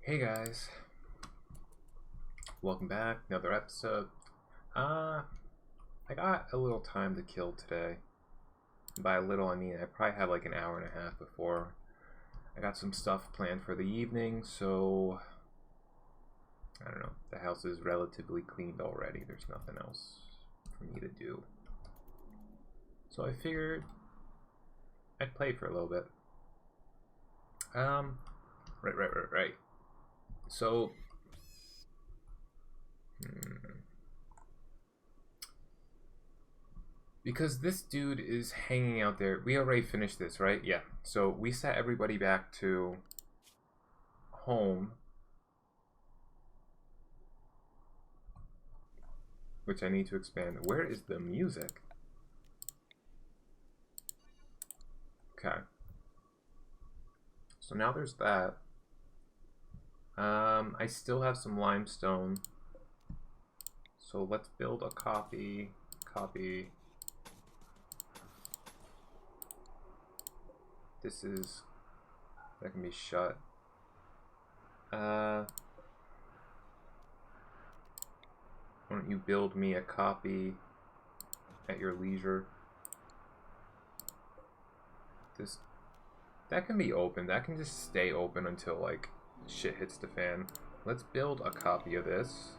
Hey guys, welcome back, another episode. I got a little time to kill today. By a little, I mean I probably have like an hour and a half before I got some stuff planned for the evening, so I don't know, the house is relatively cleaned already. There's nothing else for me to do. So I figured I'd play for a little bit. Right. So, because this dude is hanging out there, we already finished this, right? Yeah. So we set everybody back to home, which I need to expand. Where is the music? Okay. So now there's that. I still have some limestone. So let's build a copy. This is, that can be shut. Why don't you build me a copy at your leisure? That can be open. That can just stay open until like shit hits the fan. Let's build a copy of this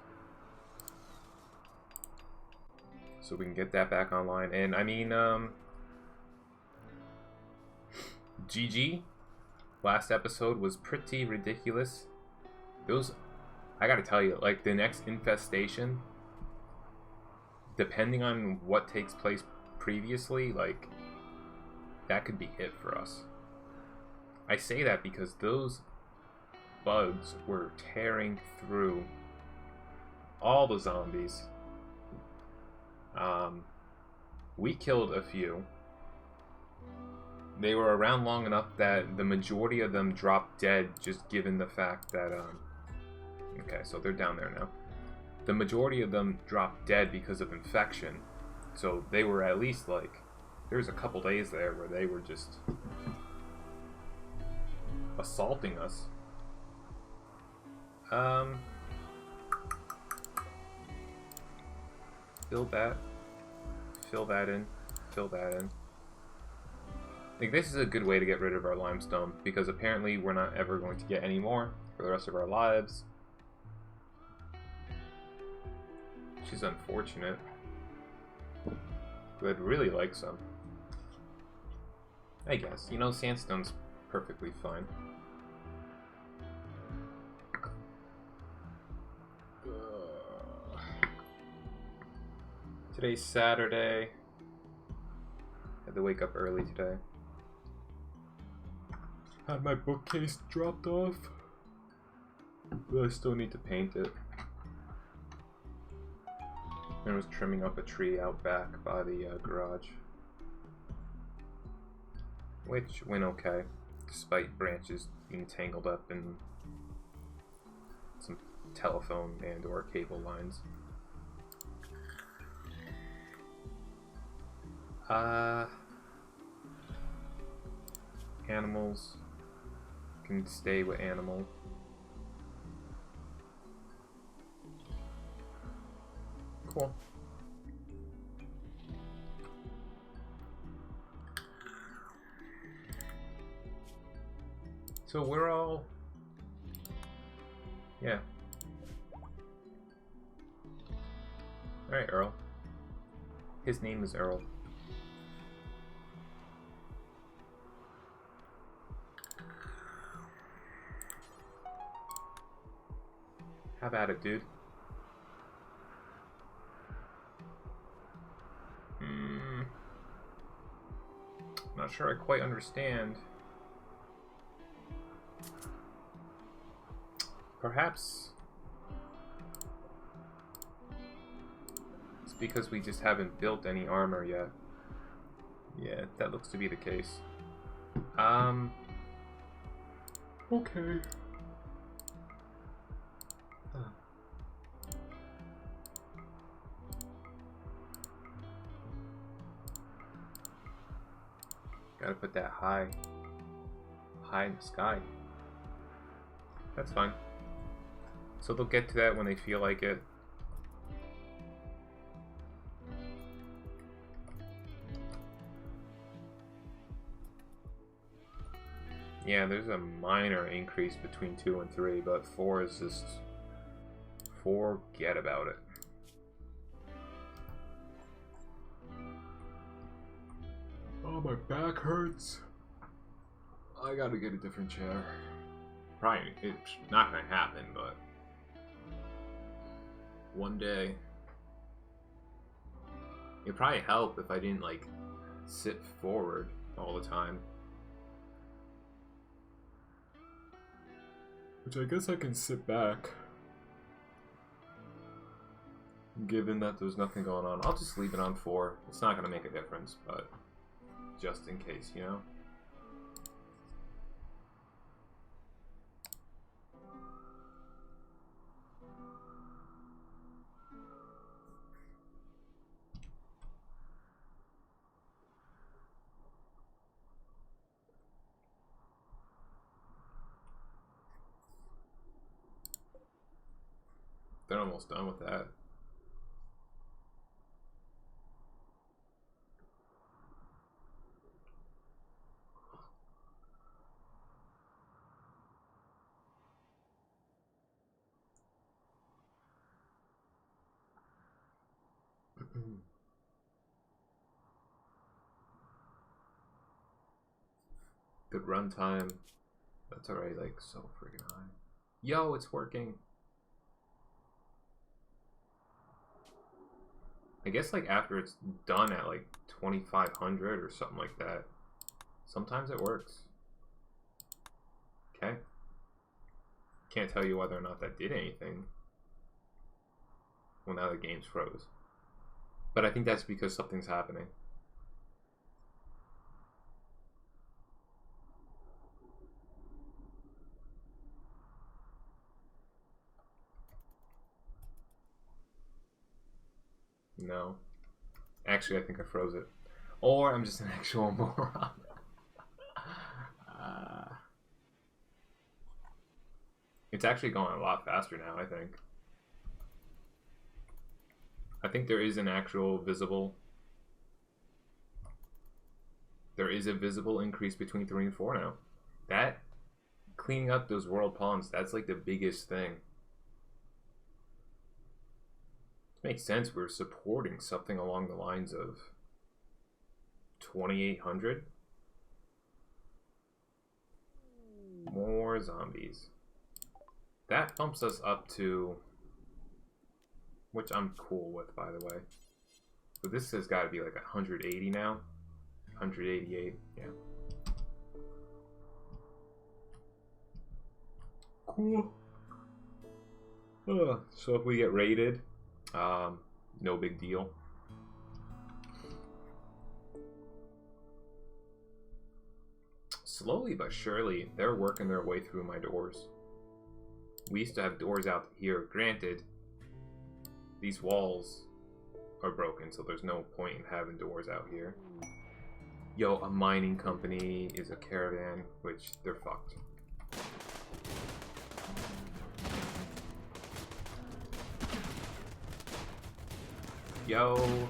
so we can get that back online. And I mean, GG. Last episode was pretty ridiculous. Those, I gotta tell you, like the next infestation, depending on what takes place previously, like that could be it for us. I say that because those bugs were tearing through all the zombies. We killed a few. They were around long enough that the majority of them dropped dead, just given the fact that okay, so they're down there now. The majority of them dropped dead because of infection. So they were at least like, there was a couple days there where they were just assaulting us. Build that. Fill that in. Fill that in. Like, this is a good way to get rid of our limestone, because apparently we're not ever going to get any more for the rest of our lives. Which is unfortunate. But I'd really like some. I guess. You know, sandstone's perfectly fine. Today's Saturday. Had to wake up early today. Had my bookcase dropped off, but I still need to paint it. I was trimming up a tree out back by the garage, which went okay, despite branches being tangled up in some telephone and or cable lines. Animals can stay with animal. Cool. So we're all, yeah. Alright, Earl. His name is Earl. Have at it, dude. Not sure I quite understand. Perhaps it's because we just haven't built any armor yet. Yeah, that looks to be the case. Okay. Gotta put that high in the sky. That's fine. So they'll get to that when they feel like it. Yeah, there's a minor increase between 2 and 3, but 4 is just... forget about it. Oh, my back hurts. I gotta get a different chair. Probably, it's not gonna happen, but... one day... It'd probably help if I didn't, like, sit forward all the time. Which I guess I can sit back. Given that there's nothing going on. I'll just leave it on 4. It's not gonna make a difference, but... just in case, you know? They're almost done with that. Good runtime. That's already like so freaking high. Yo, it's working. I guess like after it's done at like 2500 or something like that. Sometimes it works. Okay. Can't tell you whether or not that did anything. Well, now the game's froze. But I think that's because something's happening. No. Actually, I think I froze it. Or I'm just an actual moron. It's actually going a lot faster now, I think. I think there is an actual visible... There is a visible increase between 3 and 4 now. That, cleaning up those world ponds, that's like the biggest thing. It makes sense. We're supporting something along the lines of 2800. More zombies. That bumps us up to, which I'm cool with, by the way. But this has got to be like 180 now. 188, yeah. Cool. So if we get raided, no big deal. Slowly but surely, they're working their way through my doors. We used to have doors out here. Granted, these walls are broken, so there's no point in having doors out here. Yo, a mining company is a caravan, which they're fucked. Yo.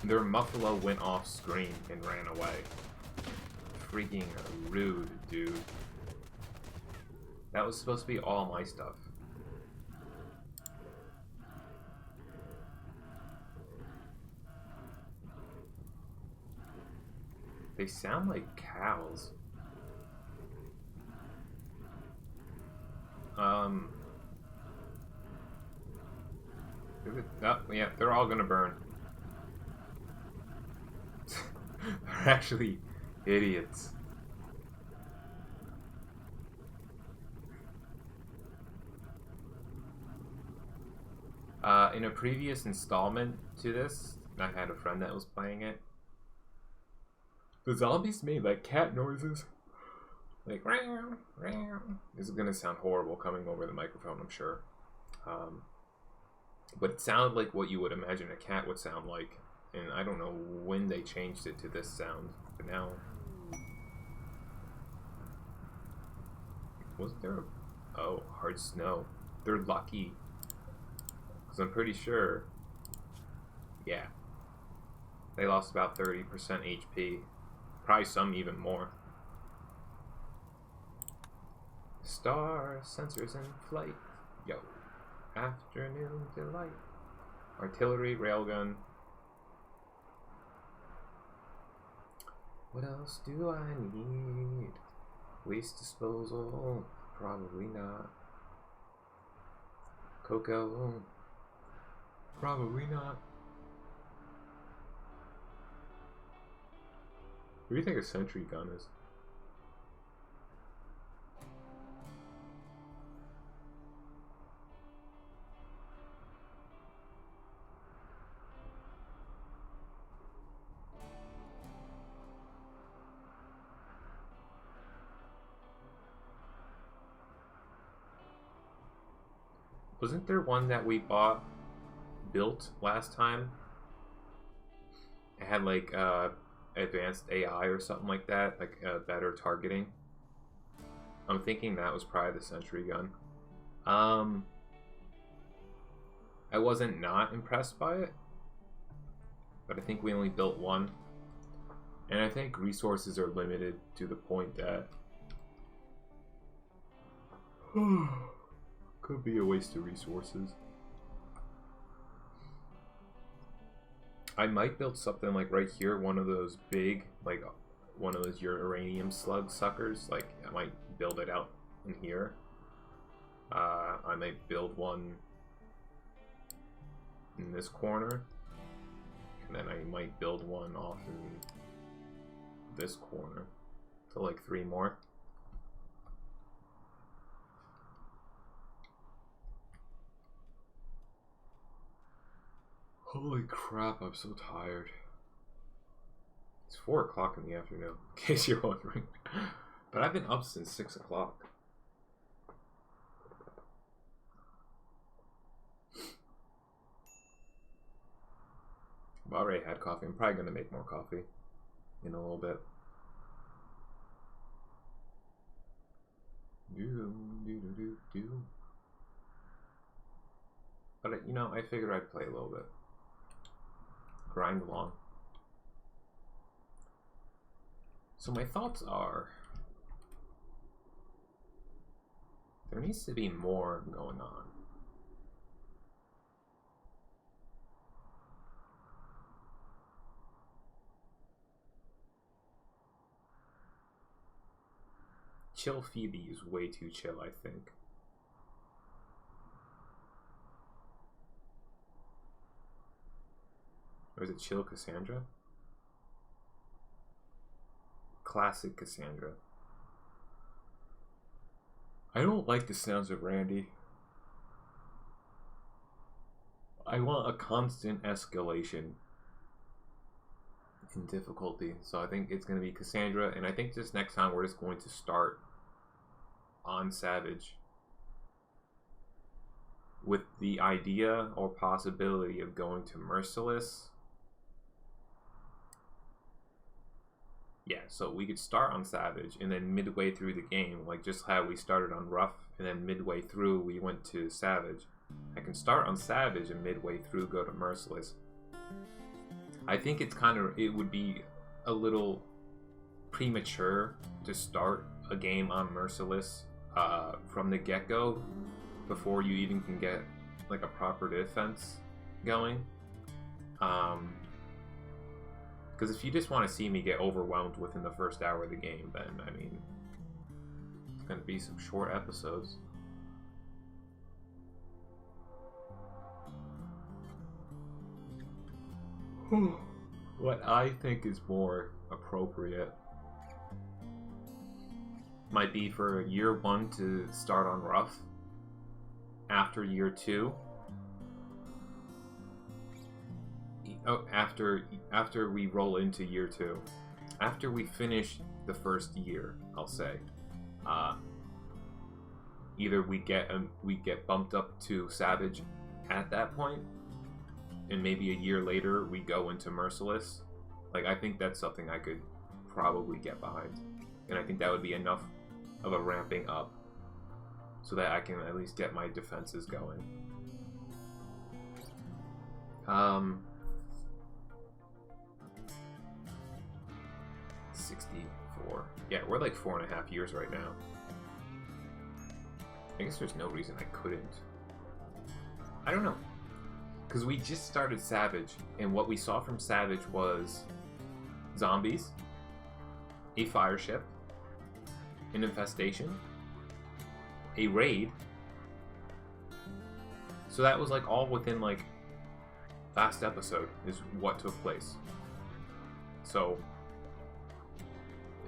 Their muffalo went off screen and ran away. Freaking rude, dude. That was supposed to be all my stuff. They sound like cows. Oh, yeah, they're all gonna burn. They're actually idiots. In a previous installment to this, I had a friend that was playing it. The zombies made like cat noises. Like, row, row. This is gonna sound horrible coming over the microphone, I'm sure. But it sounded like what you would imagine a cat would sound like. And I don't know when they changed it to this sound, but now... Wasn't there a... Oh, hard snow. They're lucky. Because I'm pretty sure... Yeah. They lost about 30% HP. Probably some even more. Star sensors in flight. Yo. Afternoon delight. Artillery, railgun. What else do I need? Waste disposal? Probably not. Cocoa? Probably not. What do you think a sentry gun is? Wasn't there one that we built last time? It had like advanced AI or something like that, like better targeting. I'm thinking that was probably the sentry gun. I wasn't not impressed by it, but I think we only built one. And I think resources are limited to the point that could be a waste of resources. I might build something like right here, one of those big, like one of those uranium slug suckers. Like I might build it out in here. I might build one in this corner, and then I might build one off in this corner. So like 3 more. Holy crap, I'm so tired. It's 4 o'clock in the afternoon, in case you're wondering. But I've been up since 6 o'clock. I've already had coffee. I'm probably going to make more coffee in a little bit. But, you know, I figured I'd play a little bit. Grind along. So my thoughts are, there needs to be more going on. Chill Phoebe is way too chill, I think. Or is it Chill Cassandra? Classic Cassandra. I don't like the sounds of Randy. I want a constant escalation in difficulty. So I think it's going to be Cassandra, and I think this next time we're just going to start on Savage with the idea or possibility of going to Merciless. Yeah, so we could start on Savage, and then midway through the game, like just how we started on Rough, and then midway through we went to Savage. I can start on Savage and midway through go to Merciless. I think it would be a little premature to start a game on Merciless from the get-go before you even can get like a proper defense going. Because if you just want to see me get overwhelmed within the first hour of the game, then, I mean, it's going to be some short episodes. What I think is more appropriate might be for year 1 to start on Rough. After year 2, after we roll into year 2, after we finish the first year, I'll say, either we get bumped up to Savage at that point, and maybe a year later we go into Merciless. Like, I think that's something I could probably get behind, and I think that would be enough of a ramping up so that I can at least get my defenses going. 64. Yeah, we're like 4.5 years right now. I guess there's no reason I couldn't. I don't know. Because we just started Savage, and what we saw from Savage was zombies, a fire ship, an infestation, a raid. So that was like all within like last episode is what took place. So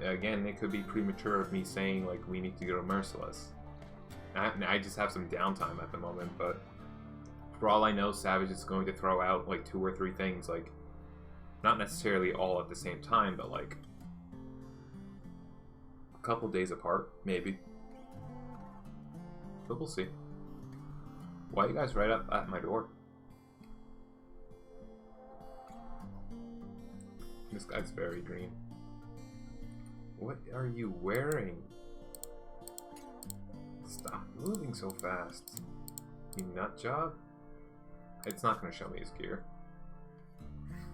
again, it could be premature of me saying like we need to go to Merciless. I just have some downtime at the moment, but for all I know, Savage is going to throw out like 2 or 3 things, like not necessarily all at the same time, but like a couple days apart, maybe. But we'll see. Why are you guys right up at my door? This guy's very green. What are you wearing? Stop moving so fast. You nut job? It's not going to show me his gear.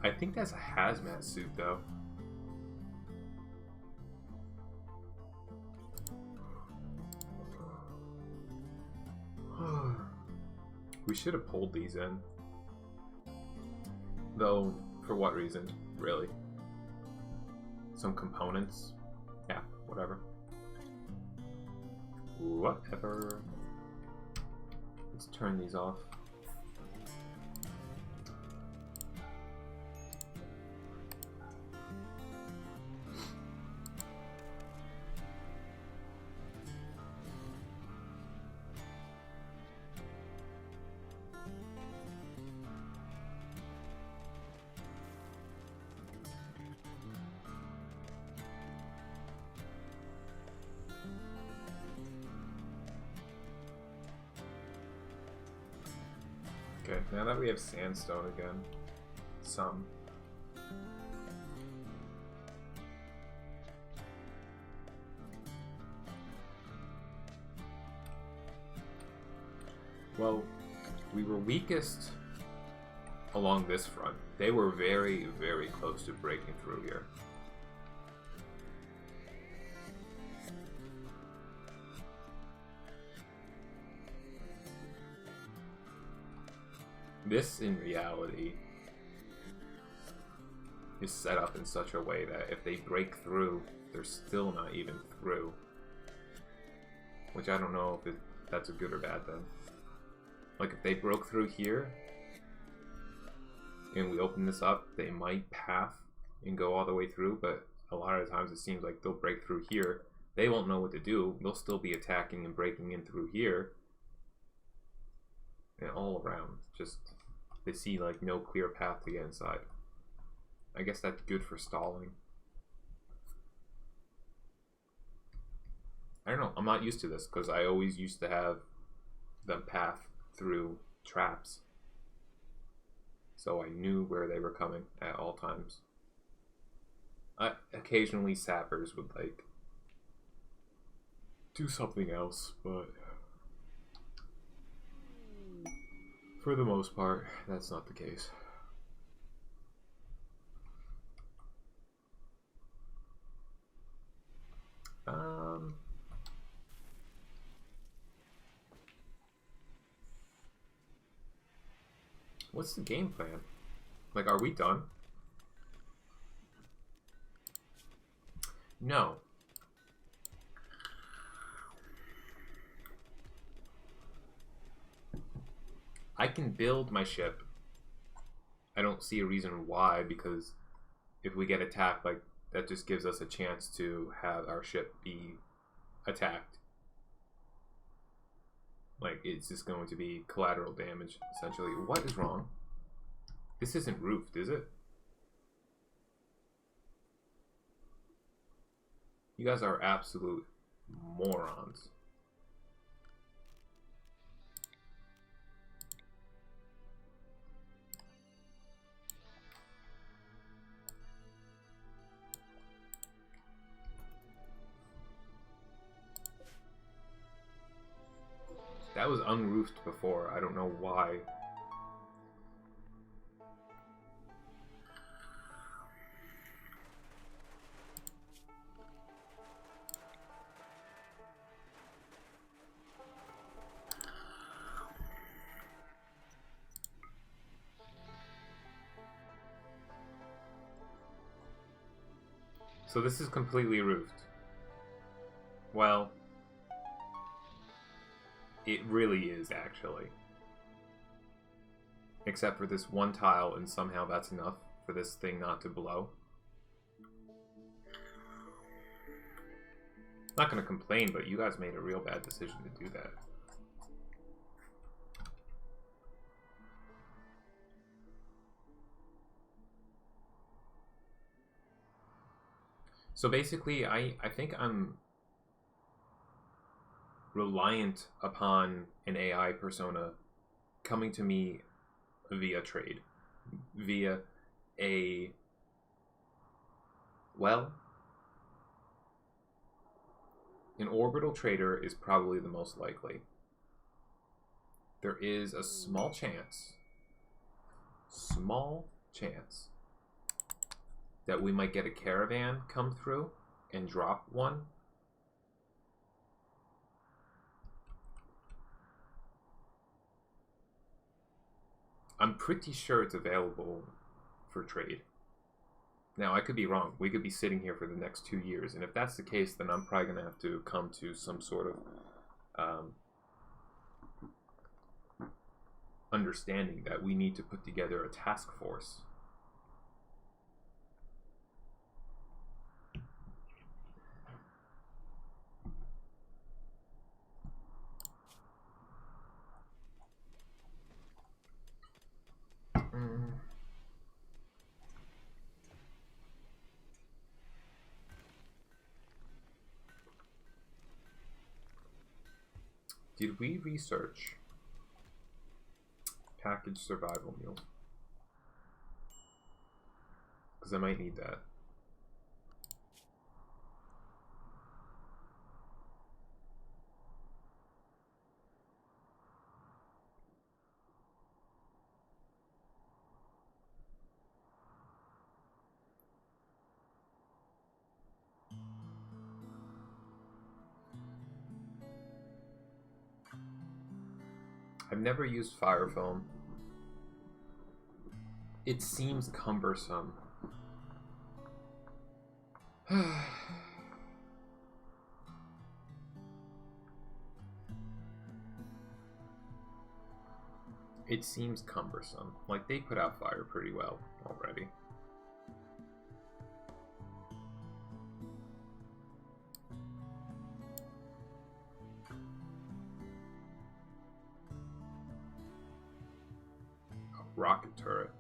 I think that's a hazmat suit, though. We should have pulled these in. Though, for what reason, really? Some components? Yeah, whatever. Whatever. Let's turn these off. Okay, now that we have sandstone again, some. Well, we were weakest along this front. They were very, very close to breaking through here. This, in reality, is set up in such a way that if they break through, they're still not even through. Which I don't know if that's a good or bad thing. Like, if they broke through here, and we open this up, they might path and go all the way through, but a lot of the times it seems like they'll break through here. They won't know what to do. They'll still be attacking and breaking in through here. And all around, just they see like no clear path to get inside. I guess that's good for stalling. I don't know, I'm not used to this because I always used to have them path through traps. So I knew where they were coming at all times. Occasionally sappers would like do something else, but for the most part, that's not the case. What's the game plan? Like, are we done? No. I can build my ship. I don't see a reason why, because if we get attacked, like, that just gives us a chance to have our ship be attacked. Like, it's just going to be collateral damage, essentially. What is wrong? This isn't roofed, is it? You guys are absolute morons. That was unroofed before. I don't know why. So this is completely roofed. Well, it really is, actually. Except for this one tile, and somehow that's enough for this thing not to blow. Not gonna complain, but you guys made a real bad decision to do that. So basically, I think I'm reliant upon an AI persona coming to me via trade. Via a... Well, an orbital trader is probably the most likely. There is a small chance that we might get a caravan come through and drop one. I'm pretty sure it's available for trade. Now, I could be wrong. We could be sitting here for the next 2 years, and if that's the case, then I'm probably going to have to come to some sort of understanding that we need to put together a task force. Did we research packaged survival meal? Because I might need that. I've never used fire foam. It seems cumbersome. It seems cumbersome. Like, they put out fire pretty well already. Rocket turret.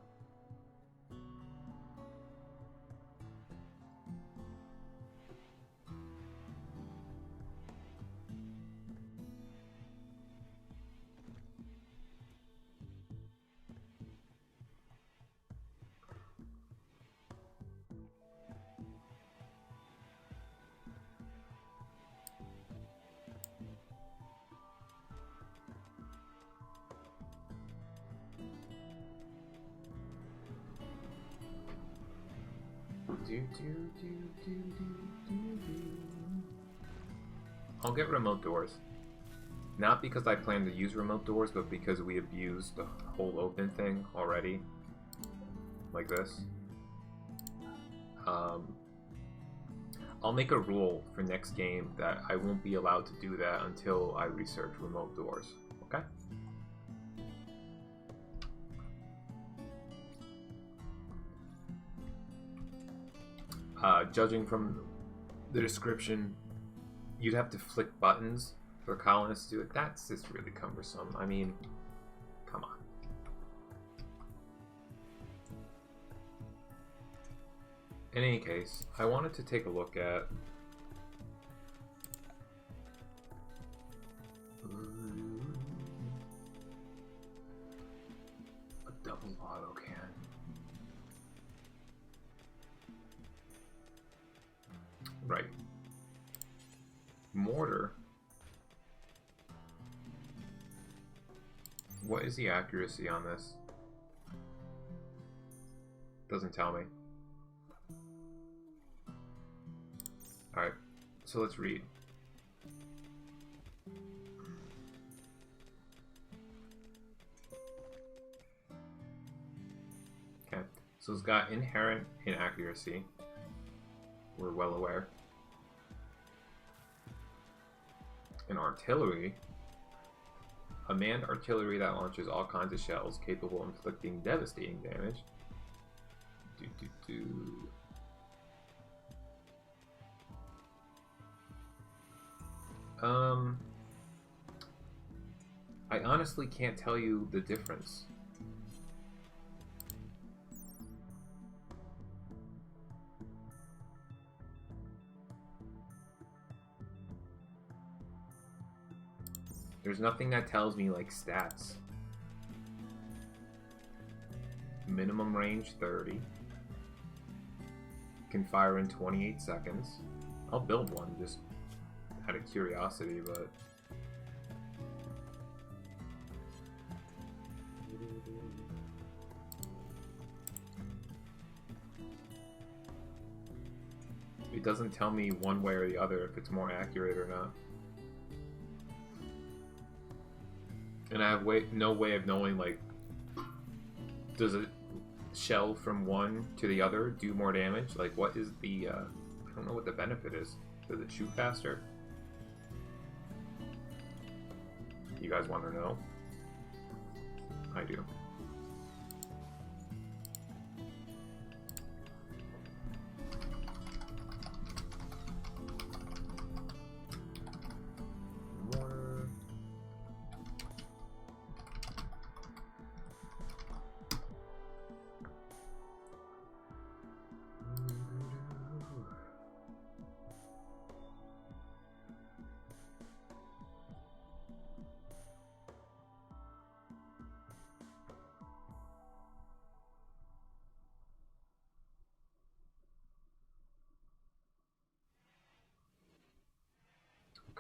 I'll get remote doors. Not because I plan to use remote doors, but because we abused the whole open thing already. Like this. I'll make a rule for next game that I won't be allowed to do that until I research remote doors. Okay? Judging from the description, you'd have to flick buttons for colonists to do it. That's just really cumbersome. I mean, come on. In any case, I wanted to take a look at a double auto can. Right. Mortar What is the accuracy on this? Doesn't tell me. Alright, so let's read. Okay, so it's got inherent inaccuracy. We're well aware. And artillery. A manned artillery that launches all kinds of shells capable of inflicting devastating damage. I honestly can't tell you the difference. There's nothing that tells me like stats. Minimum range 30. Can fire in 28 seconds. I'll build one just out of curiosity, but it doesn't tell me one way or the other if it's more accurate or not. And I have no way of knowing, like, does a shell from one to the other do more damage? Like, what is the, I don't know what the benefit is. Does it shoot faster? You guys want to know? I do.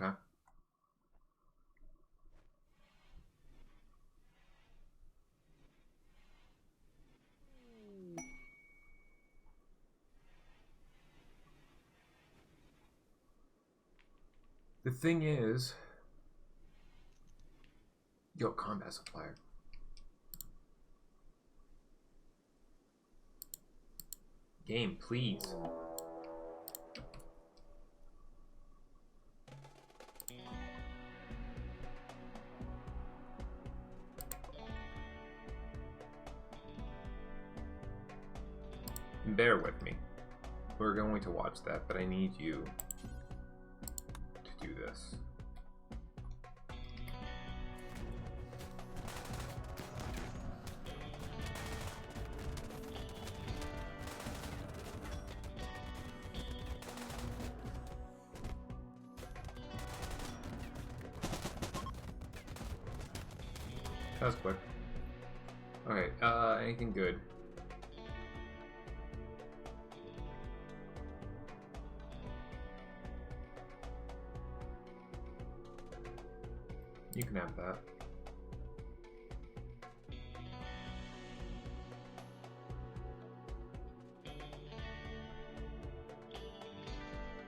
Okay. The thing is, yo, combat supplier. Game, please. Bear with me. We're going to watch that, but I need you to do this. That was quick. Alright, anything good? You can have that.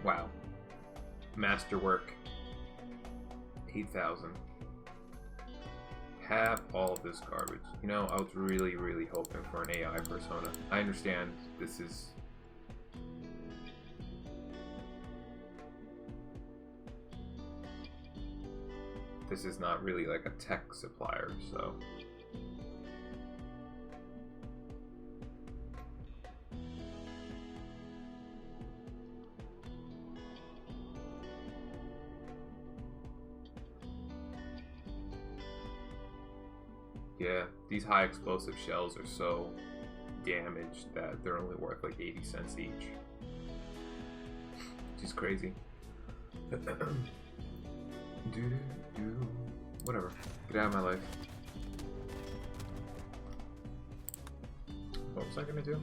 Wow. Masterwork. 8,000. Have all of this garbage. You know, I was really, really hoping for an AI persona. I understand this is... This is not really like a tech supplier, so... Yeah, these high explosive shells are so damaged that they're only worth like 80 cents each. Which is crazy. Whatever. Get out of my life. What was I gonna do?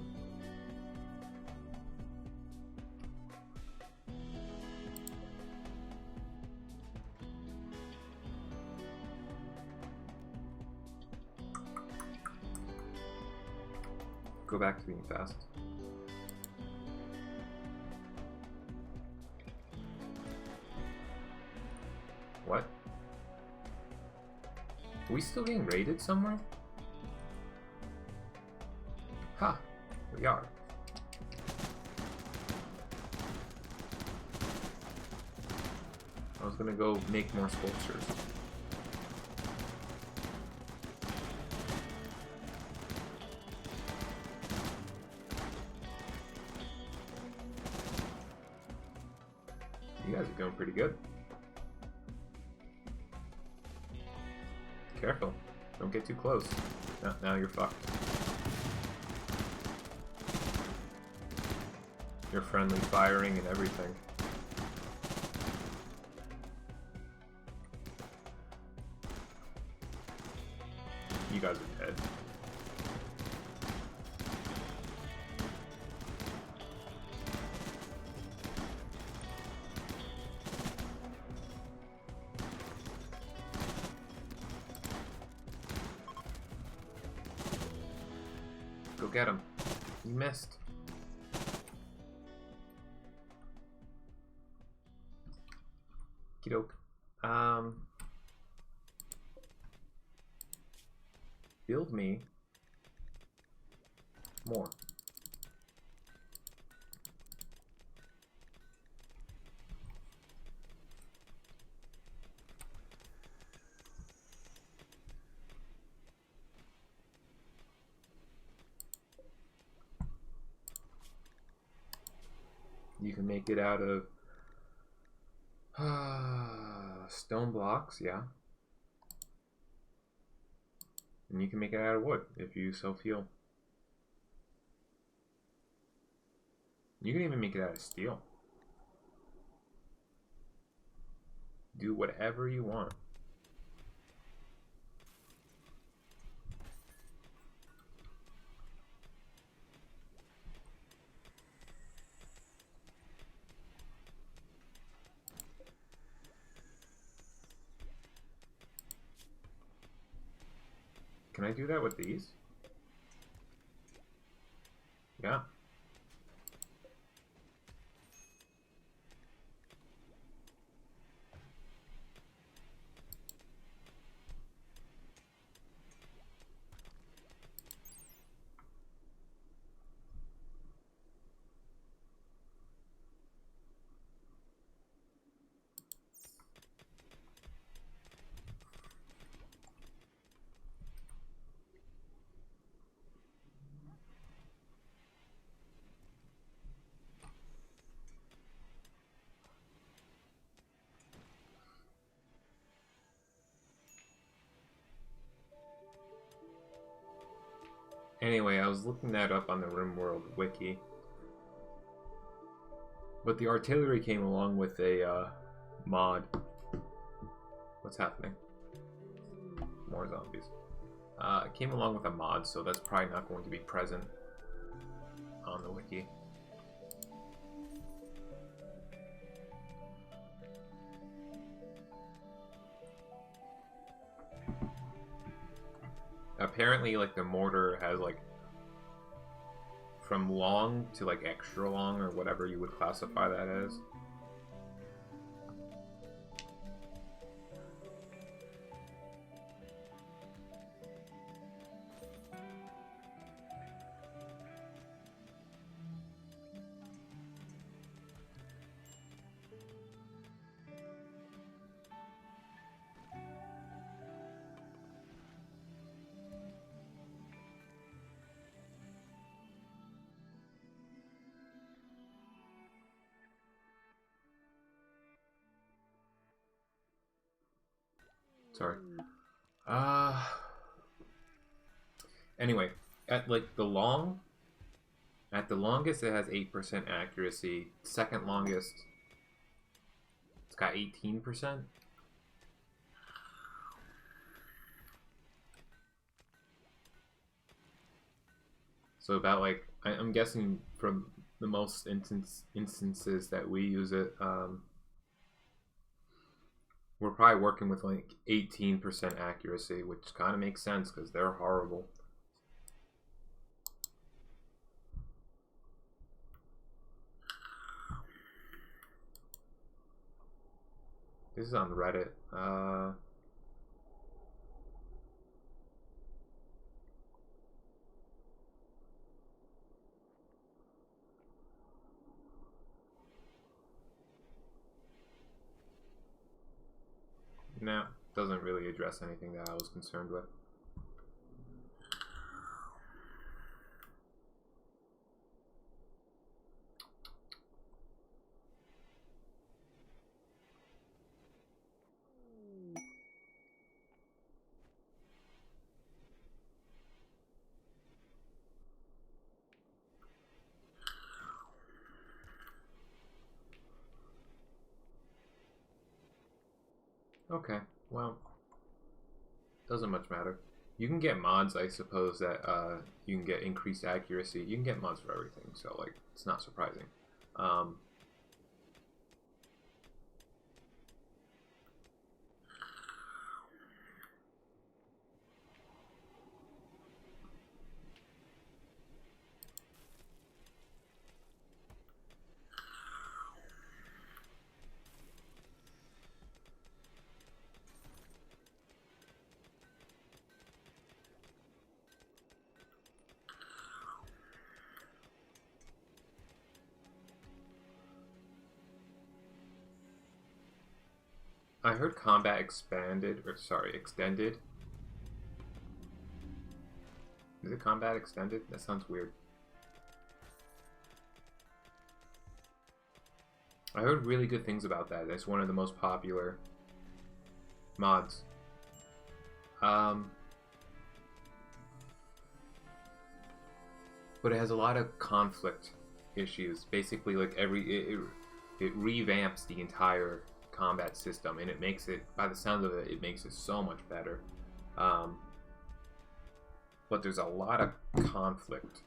go back to being fast. What? Are we still getting raided somewhere? Ha! We are. I was gonna go make more sculptures. You guys are going pretty good. Careful. Don't get too close. Now you're fucked. You're friendly firing and everything. You guys are dead. Go get him. You missed. Okey-doke. Build me more. You can make it out of stone blocks, yeah. And you can make it out of wood if you so feel. You can even make it out of steel. Do whatever you want. Can I do that with these? Yeah. Anyway, I was looking that up on the Rimworld wiki. But the artillery came along with a mod. What's happening? More zombies. It came along with a mod, so that's probably not going to be present on the wiki. Apparently, like, the mortar has, like, from long to, like, extra long, or whatever you would classify that as. Sorry. Anyway, at like the longest it has 8% accuracy. Second longest, it's got 18%. So about like, I'm guessing from the most instances that we use it, we're probably working with like 18% accuracy, which kind of makes sense because they're horrible. This is on Reddit. No, doesn't really address anything that I was concerned with. Okay, well, doesn't much matter. You can get mods, I suppose, that you can get increased accuracy. You can get mods for everything, so like it's not surprising. I heard combat expanded, or sorry, extended. Is it combat extended? That sounds weird. I heard really good things about that. It's one of the most popular mods. But it has a lot of conflict issues. Basically, like it revamps the entire combat system, and it makes it, by the sound of it, it makes it so much better. But there's a lot of conflict.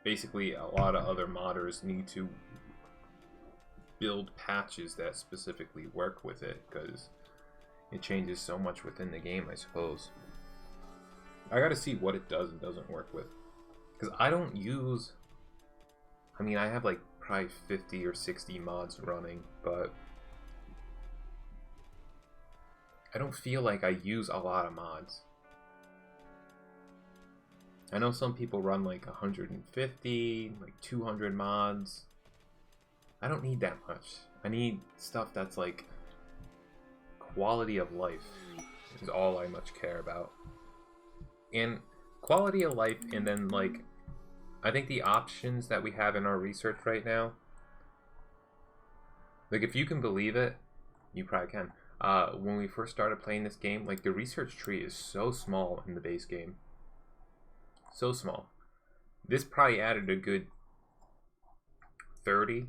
Basically, a lot of other modders need to build patches that specifically work with it, because it changes so much within the game, I suppose. I gotta see what it does and doesn't work with. Because I don't use... I mean, I have like probably 50 or 60 mods running, but I don't feel like I use a lot of mods. I know some people run like 150, like 200 mods. I don't need that much. I need stuff that's like quality of life is all I much care about. And quality of life, and then like I think the options that we have in our research right now, like if you can believe it, you probably can. When we first started playing this game, like the research tree is so small in the base game. So small. This probably added a good 30%.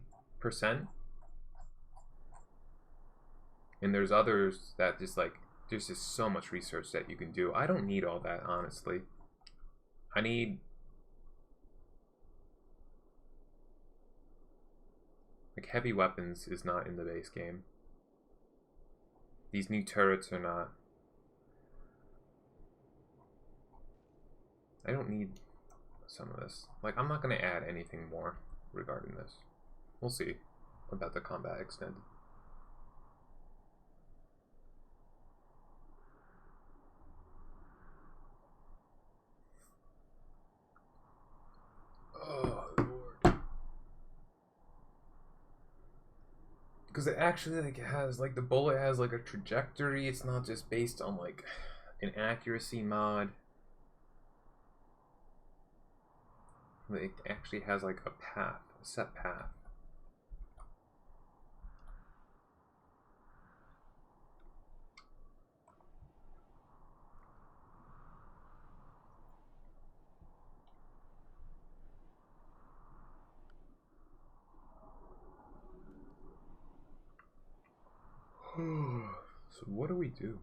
And there's others that just like, there's just so much research that you can do. I don't need all that, honestly. I need... like heavy weapons is not in the base game. These new turrets are not. I don't need some of this. Like, I'm not going to add anything more regarding this. We'll see about the combat extended. Oh, Lord. Because it actually, like, it has, like, the bullet has, like, a trajectory. It's not just based on, like, an accuracy mod. It actually has like a path, a set path. So what do we do?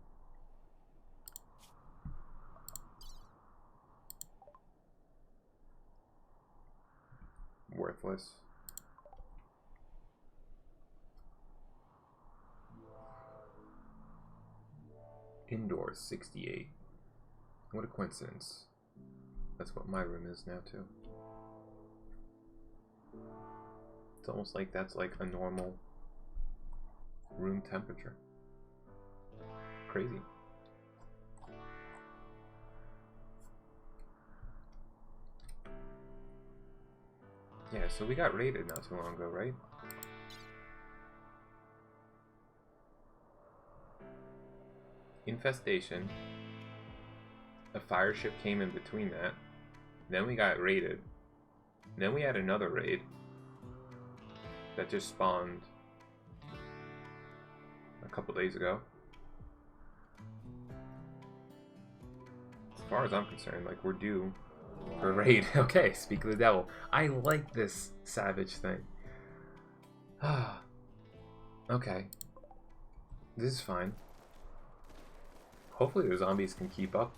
Worthless. Indoors 68. What a coincidence. That's what my room is now too. It's almost like that's like a normal room temperature. Crazy. Yeah, so we got raided not too long ago, right? Infestation. A fire ship came in between that. Then we got raided. Then we had another raid that just spawned a couple days ago. As far as I'm concerned, like, we're due for a raid. Okay, speak of the devil. I like this savage thing. Okay. This is fine. Hopefully the zombies can keep up.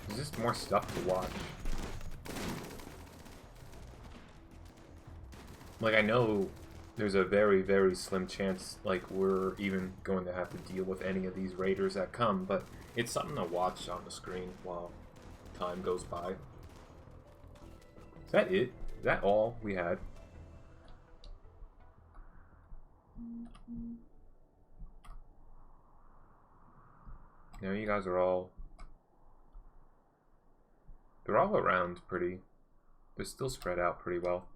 There's just more stuff to watch. Like, I know there's a very, very slim chance, like, we're even going to have to deal with any of these raiders that come, but it's something to watch on the screen while time goes by. Is that it? Is that all we had? Now you guys are all... They're all around pretty... They're still spread out pretty well.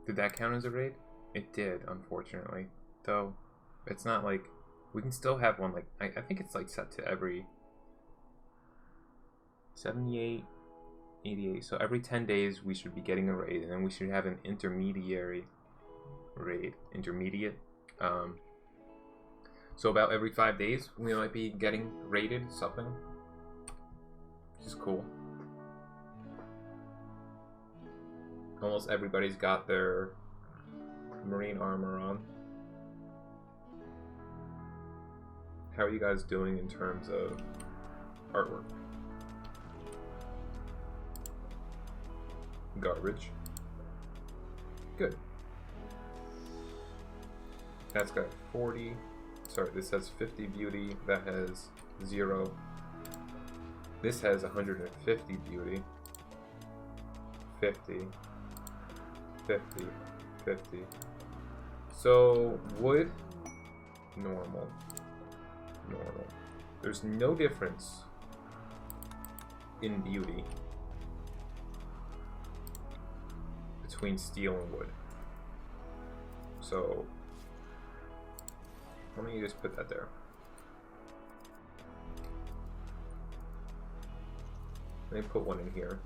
Did that count as a raid? It did, unfortunately. Though, it's not like... We can still have one, like... I think it's, like, set to every... 78, 88. So every 10 days we should be getting a raid, and then we should have an intermediary raid. Intermediate. So about every 5 days we might be getting raided something. Which is cool. Almost everybody's got their marine armor on. How are you guys doing in terms of artwork? Garbage. Good. That's got 40. Sorry, this has 50 beauty. That has 0. This has 150 beauty. 50. 50, 50. So, wood, normal, normal. There's no difference in beauty between steel and wood. So, why don't you just put that there? Let me put one in here.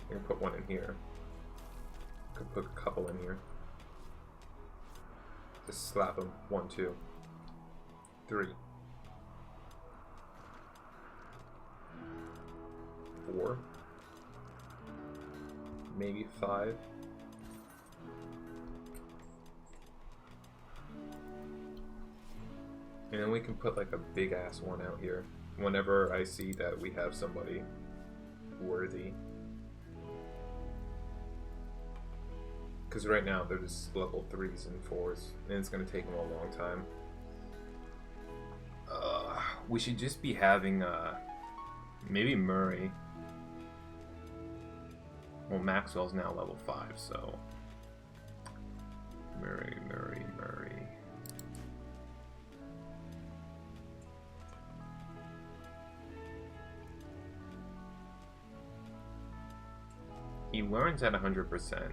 I'm gonna put one in here. Could put a couple in here. Just slap them. 1, 2, 3. 4, maybe 5. And then we can put like a big ass one out here whenever I see that we have somebody worthy. Because right now they're just level 3s and 4s, and it's going to take them a long time. We should just be having maybe Murray. Well, Maxwell's now level 5, so Murray. He learns at 100%.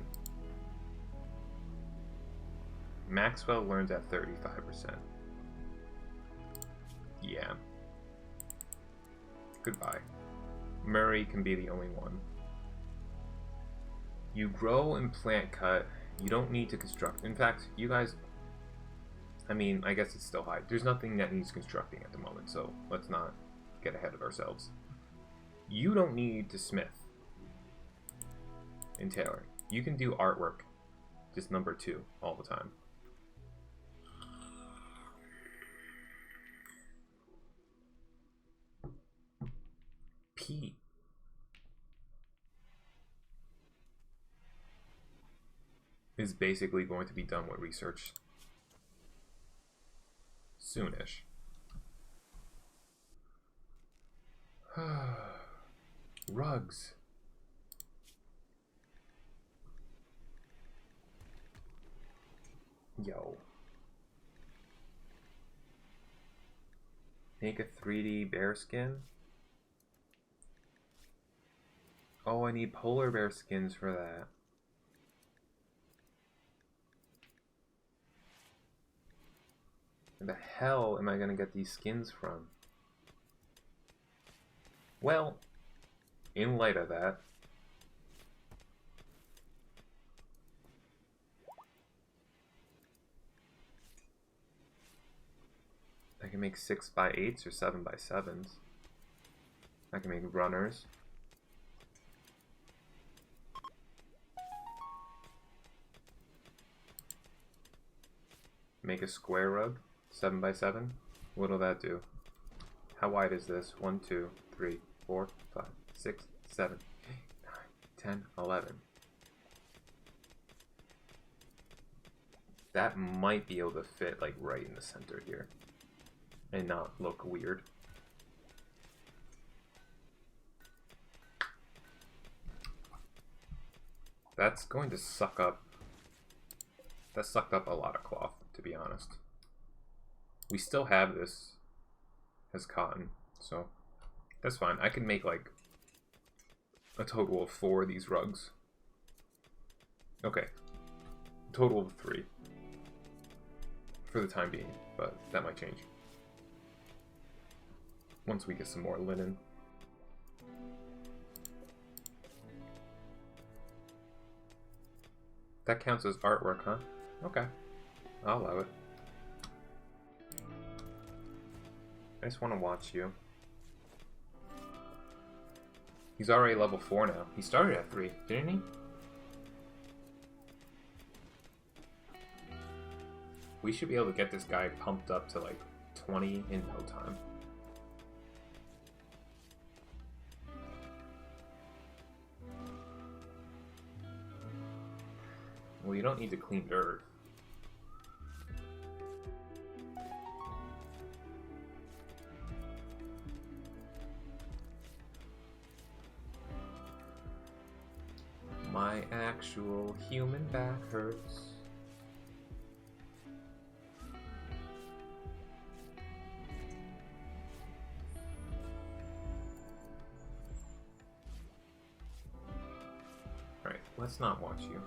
Maxwell learns at 35%. Yeah. Goodbye. Murray can be the only one. You grow and plant cut. You don't need to construct. In fact, you guys... I mean, I guess it's still high. There's nothing that needs constructing at the moment, so let's not get ahead of ourselves. You don't need to smith and tailor. You can do artwork, just number 2, all the time. P. Is basically going to be done with research soonish. Rugs. Yo. Make a 3D bear skin? Oh, I need polar bear skins for that. Where the hell am I gonna get these skins from? Well, in light of that, I can make 6x8s or 7x7s. I can make runners. Make a square rug, 7x7. What'll that do? How wide is this? 1, 2, 3, 4, 5, 6, 7, 8, 9, 10, 11. That might be able to fit like right in the center here and not look weird. That's going to suck up. That sucked up a lot of cloth, to be honest. We still have this as cotton, so that's fine. I can make like a total of 4 of these rugs. Okay, total of 3 for the time being, but that might change once we get some more linen. That counts as artwork, huh? Okay, I'll allow it. I just want to watch you. He's already level 4 now. He started at 3, didn't he? We should be able to get this guy pumped up to like 20 in no time. Well, you don't need to clean dirt. My actual human back hurts. Alright, let's not watch you.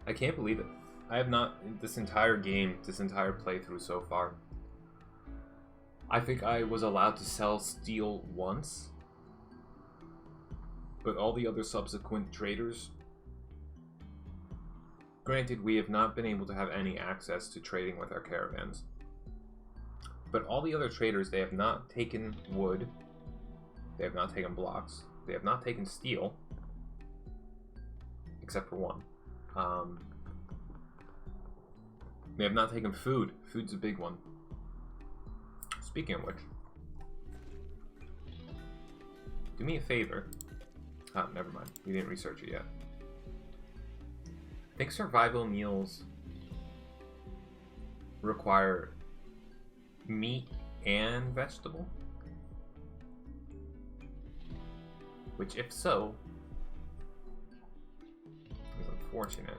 I can't believe it. I have not, this entire game, this entire playthrough so far, I think I was allowed to sell steel once. But all the other subsequent traders, granted, we have not been able to have any access to trading with our caravans. But all the other traders, they have not taken wood, they have not taken blocks, they have not taken steel, except for one. They have not taken food. Food's a big one. Speaking of which, do me a favor. Oh, never mind. We didn't research it yet. I think survival meals require meat and vegetable. Which, if so, is unfortunate.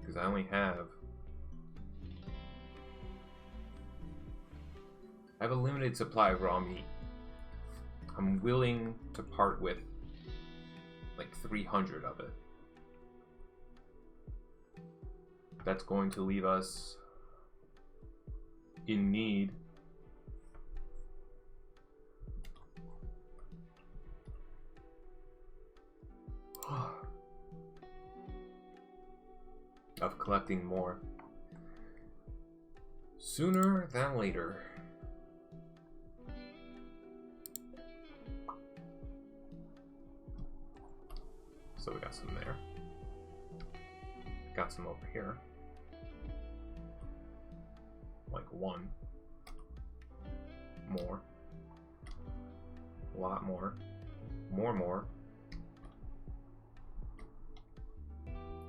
Because I only have... I have a limited supply of raw meat. I'm willing to part with like 300 of it. That's going to leave us in need of collecting more sooner than later. So we got some there. Got some over here. Like one. More. A lot more. More.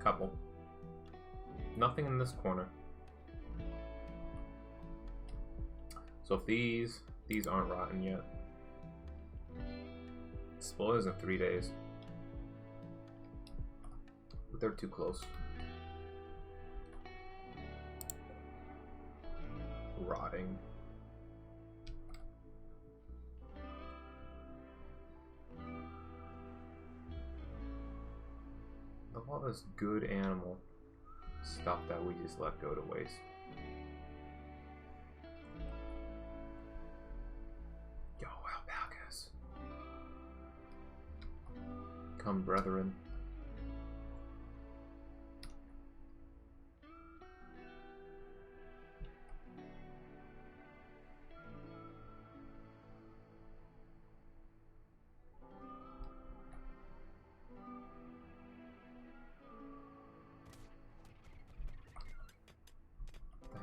Couple. Nothing in this corner. So if these aren't rotten yet. Spoilers in 3 days. But they're too close. Rotting. Look at all this good animal stuff that we just let go to waste. Yo, alpacas. Come, brethren.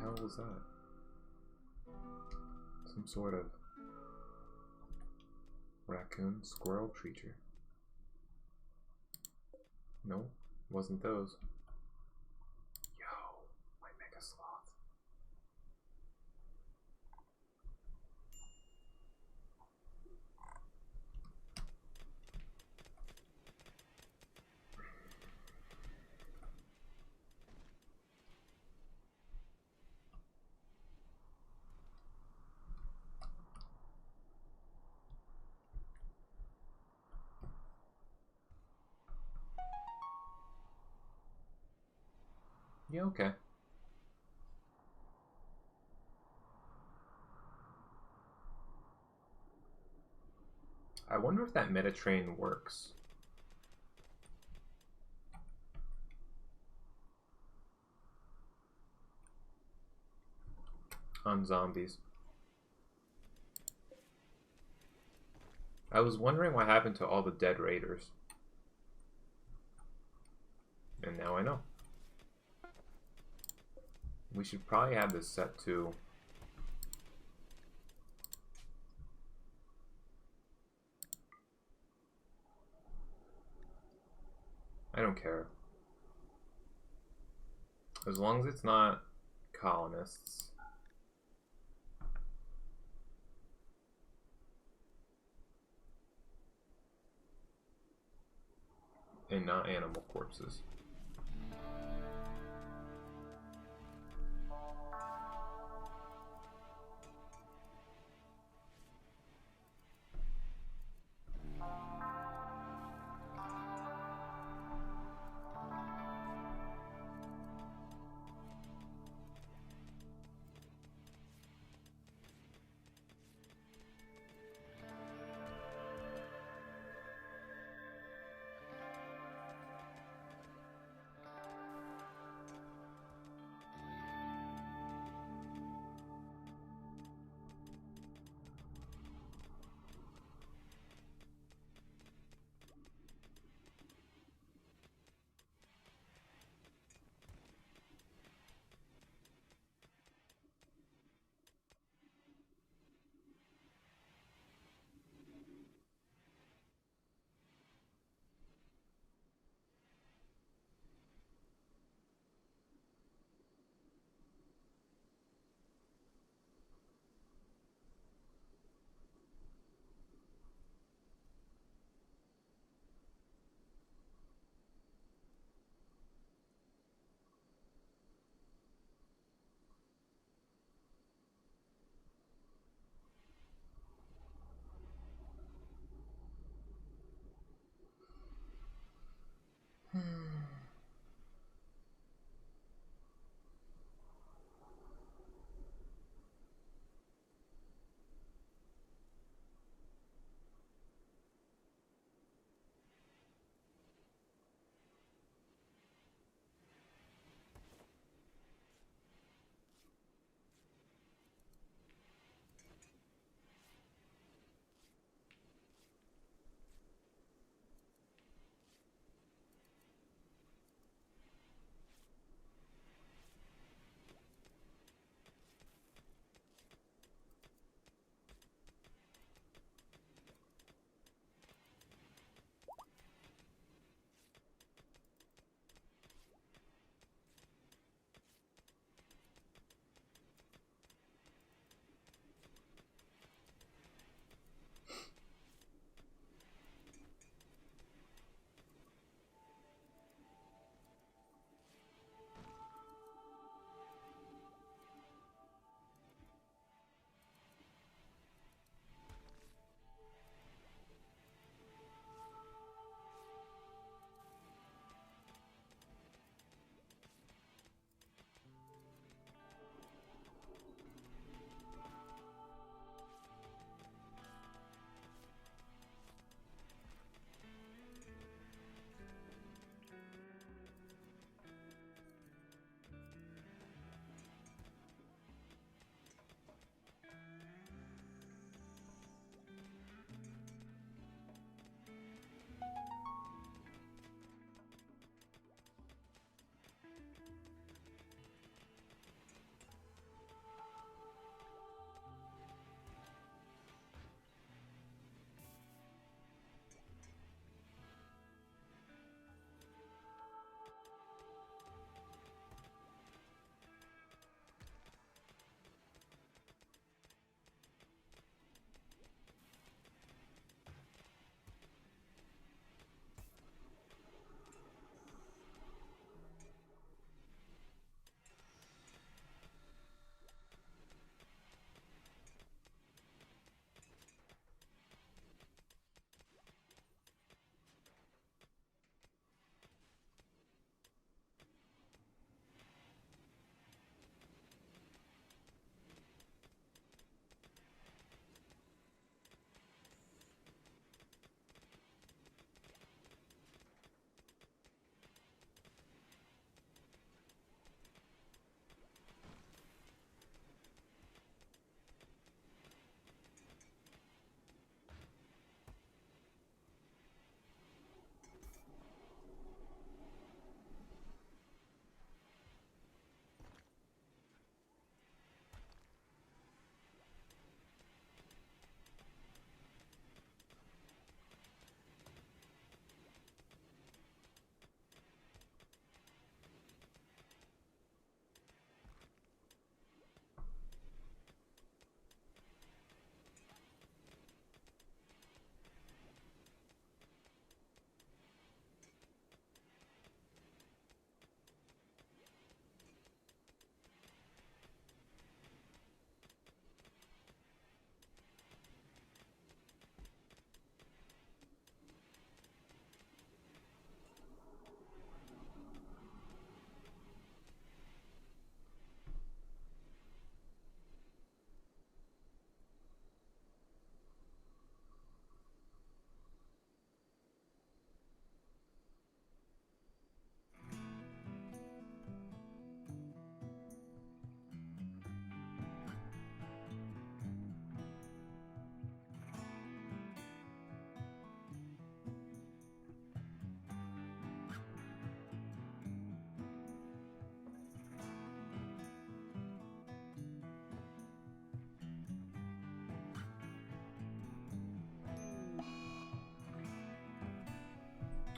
What was that? Some sort of raccoon, squirrel creature. No, wasn't those. Yo, my mega sloth. Yeah, okay. I wonder if that meta train works. On zombies. I was wondering what happened to all the dead raiders. And now I know. We should probably have this set to I don't care. As long as it's not colonists. And not animal corpses.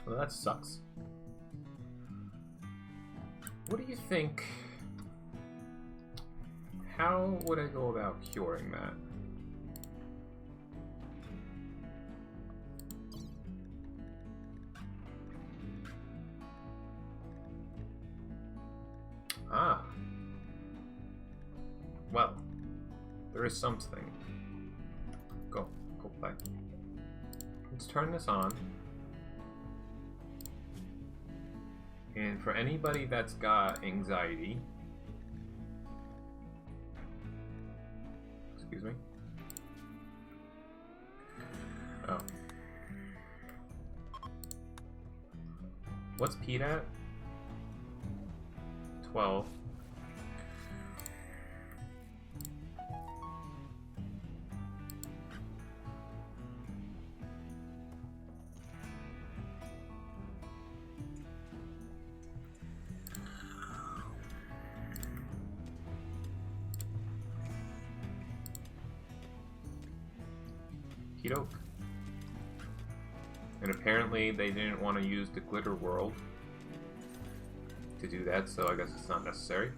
Well, that sucks. What do you think? How would I go about curing that? Ah. Well, there is something. Go play. Let's turn this on. And for anybody that's got anxiety, excuse me. Oh. What's Pete at? 12. Oak. And apparently they didn't want to use the glitter world to do that, so I guess it's not necessary.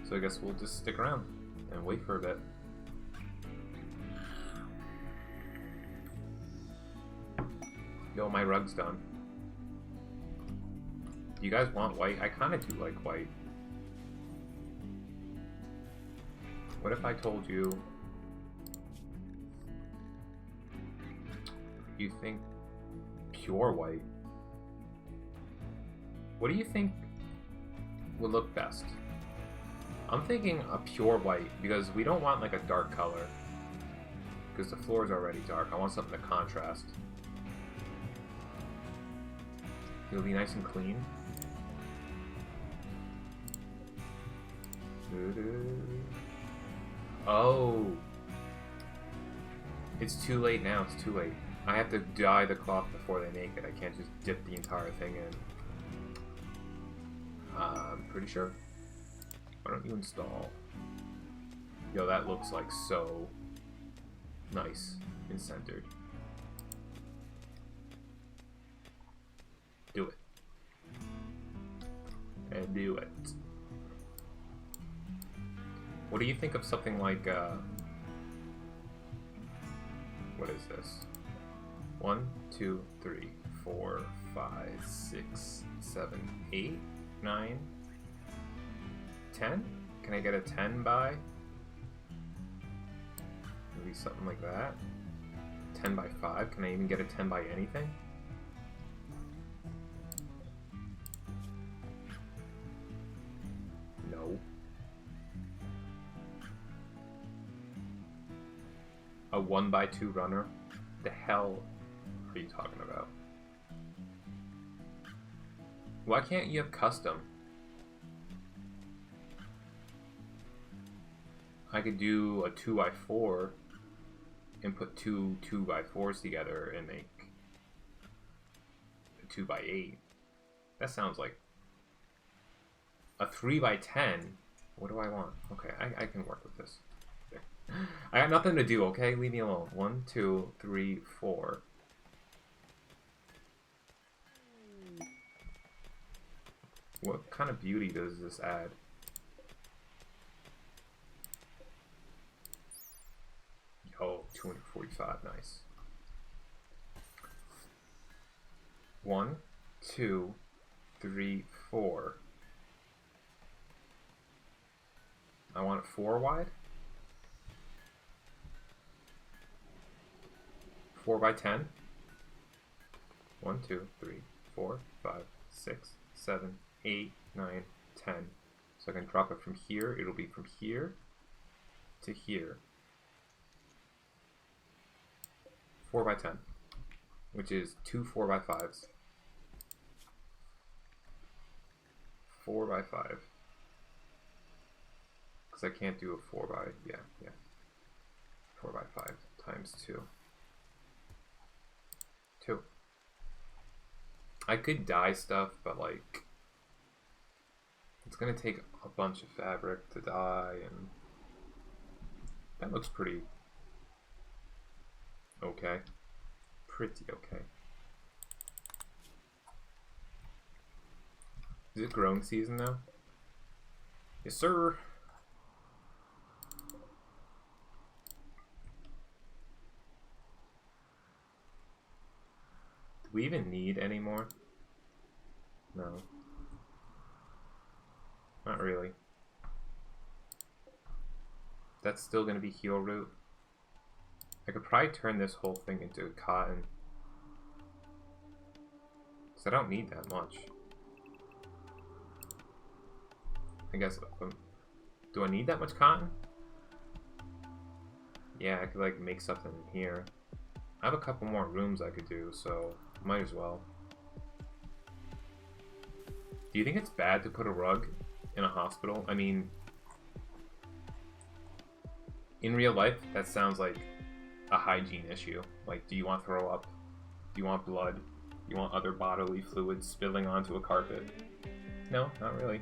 So I guess we'll just stick around and wait for a bit. Yo, my rug's done. You guys want white? I kind of do like white. What if I told you you think pure white? What do you think would look best? I'm thinking a pure white because we don't want like a dark color because the floor is already dark. I want something to contrast. It'll be nice and clean. Oh, it's too late now. It's too late. I have to dye the cloth before they make it. I can't just dip the entire thing in. I'm pretty sure. Why don't you install? Yo, that looks like so nice and centered. Do it. And do it. What do you think of something like, what is this? 1, 2, 3, 4, 5, 6, 7, 8, 9, 10? Can I get a 10 by? Maybe something like that. 10 by 5? Can I even get a 10 by anything? No. A 1 by 2 runner? The hell are you talking about? Why can't you have custom? I could do a 2 by 4 and put two 2 by 4s together and make a 2 by 8. That sounds like a 3 by 10. What do I want? Okay, I can work with this. I got nothing to do, okay? Leave me alone. 1, 2, 3, 4. What kind of beauty does this add? Oh, 245, nice. 1, 2, 3, 4. I want it 4 wide. 4 by 10. 1, 2, 3, 4, 5, 6, 7, 8, 9, 10. So I can drop it from here. It'll be from here to here. 4 by 10, which is 2 4 by 5s. 4 by 5. Because I can't do a 4 by, yeah. 4 by 5 times 2. 2. I could dye stuff, but like, it's gonna take a bunch of fabric to dye, and that looks pretty okay. Pretty okay. Is it growing season now? Yes, sir. Do we even need any more? No. Not really. That's still going to be heel root. I could probably turn this whole thing into cotton. Because I don't need that much. I guess, do I need that much cotton? Yeah, I could like make something in here. I have a couple more rooms I could do, so might as well. Do you think it's bad to put a rug in a hospital? I mean, in real life, that sounds like a hygiene issue. Like, do you want to throw up? Do you want blood? Do you want other bodily fluids spilling onto a carpet? No, not really.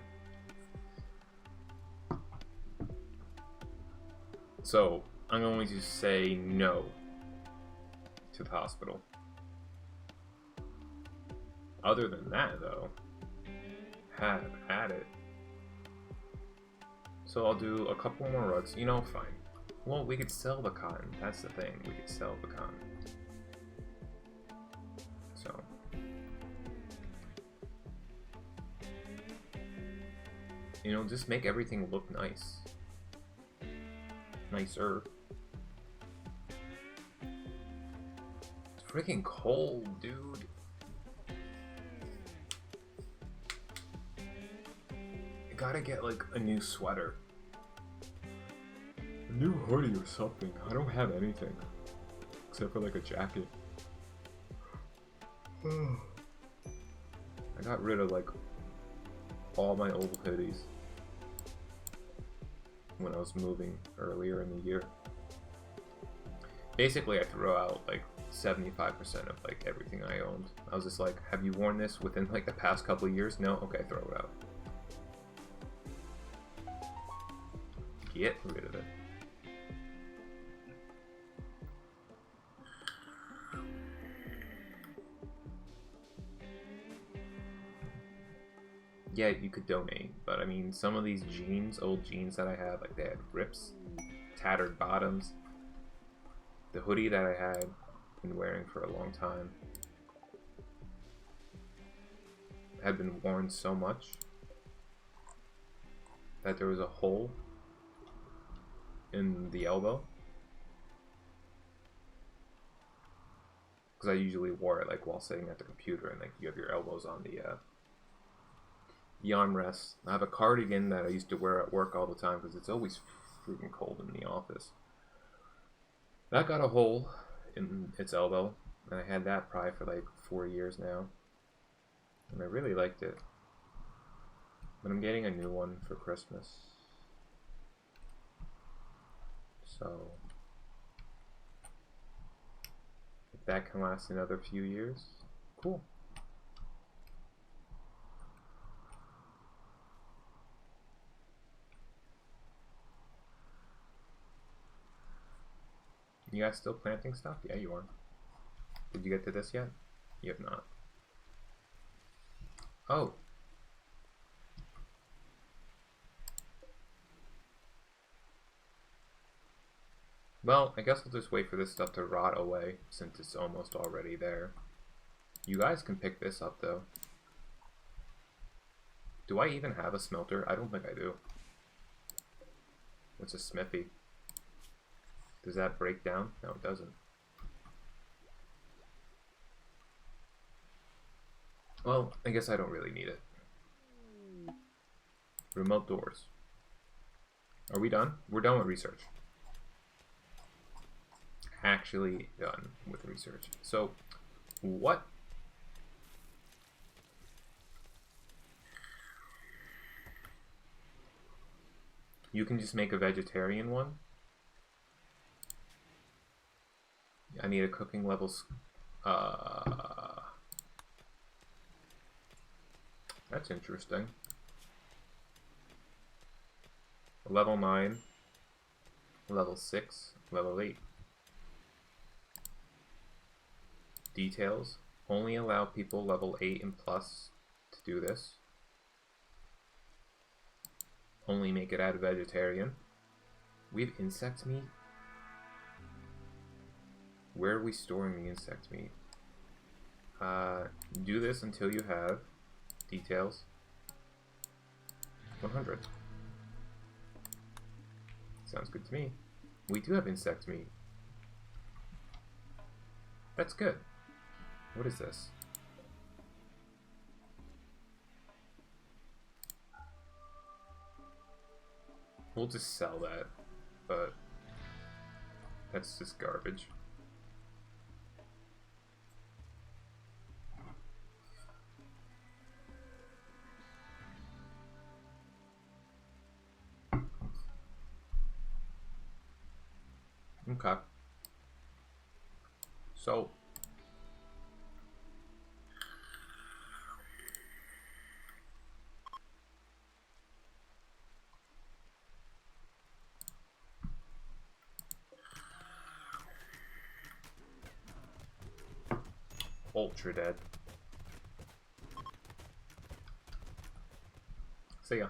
So, I'm going to say no to the hospital. Other than that, though, have at it. So I'll do a couple more rugs. You know, fine. Well, we could sell the cotton. That's the thing. We could sell the cotton. So. You know, just make everything look nice. Nicer. It's freaking cold, dude. I gotta get like a new sweater. A new hoodie or something. I don't have anything. Except for like a jacket. I got rid of like all my old hoodies when I was moving earlier in the year. Basically, I threw out like 75% of like everything I owned. I was just like, have you worn this within like the past couple of years? No? Okay, throw it out. Get rid of it. Yeah, you could donate, but I mean, some of these jeans, old jeans that I had, like they had rips, tattered bottoms. The hoodie that I had been wearing for a long time had been worn so much that there was a hole in the elbow. Because I usually wore it like while sitting at the computer, and like you have your elbows on the armrest. I have a cardigan that I used to wear at work all the time because it's always freaking cold in the office. That got a hole in its elbow, and I had that probably for like 4 years now, and I really liked it. But I'm getting a new one for Christmas, so if that can last another few years, cool. You guys still planting stuff? Yeah, you are. Did you get to this yet? You have not. Oh. Well, I guess I'll just wait for this stuff to rot away since it's almost already there. You guys can pick this up though. Do I even have a smelter? I don't think I do. What's a smithy? Does that break down? No, it doesn't. Well, I guess I don't really need it. Remote doors. Are we done? We're done with research. Actually done with research. So, what? You can just make a vegetarian one? I need a cooking levels. That's interesting. Level 9, level 6, level 8. Details. Only allow people level 8 and plus to do this. only make it out of vegetarian. We have insect meat? Where are we storing the insect meat? Do this until you have details. 100. Sounds good to me. We do have insect meat. That's good. What is this? We'll just sell that, but that's just garbage. Okay. So ultra dead. See ya.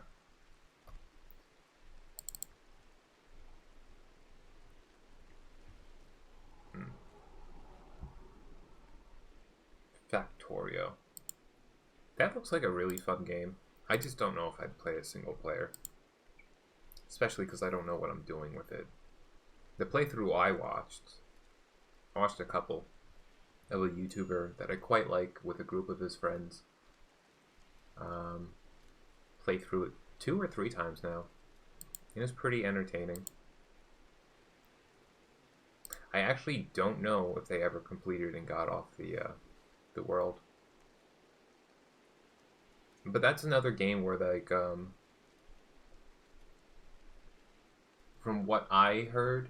Factorio. That looks like a really fun game. I just don't know if I'd play a single player. Especially because I don't know what I'm doing with it. The playthrough I watched a couple of a YouTuber that I quite like with a group of his friends. Played through it 2 or 3 times now. It was pretty entertaining. I actually don't know if they ever completed and got off the world. But that's another game where, like, from what I heard,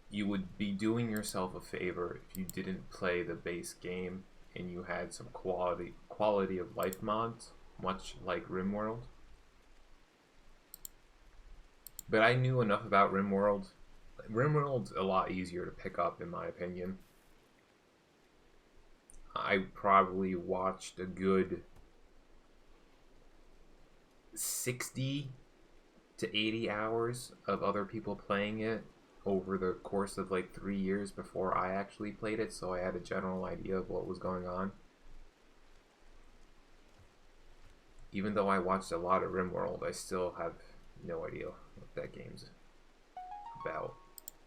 you would be doing yourself a favor if you didn't play the base game and you had some quality of life mods, much like Rimworld. But I knew enough about Rimworld. Rimworld's a lot easier to pick up, in my opinion. I probably watched a good 60 to 80 hours of other people playing it over the course of like 3 years before I actually played it, so I had a general idea of what was going on. Even though I watched a lot of Rimworld, I still have no idea what that game's about.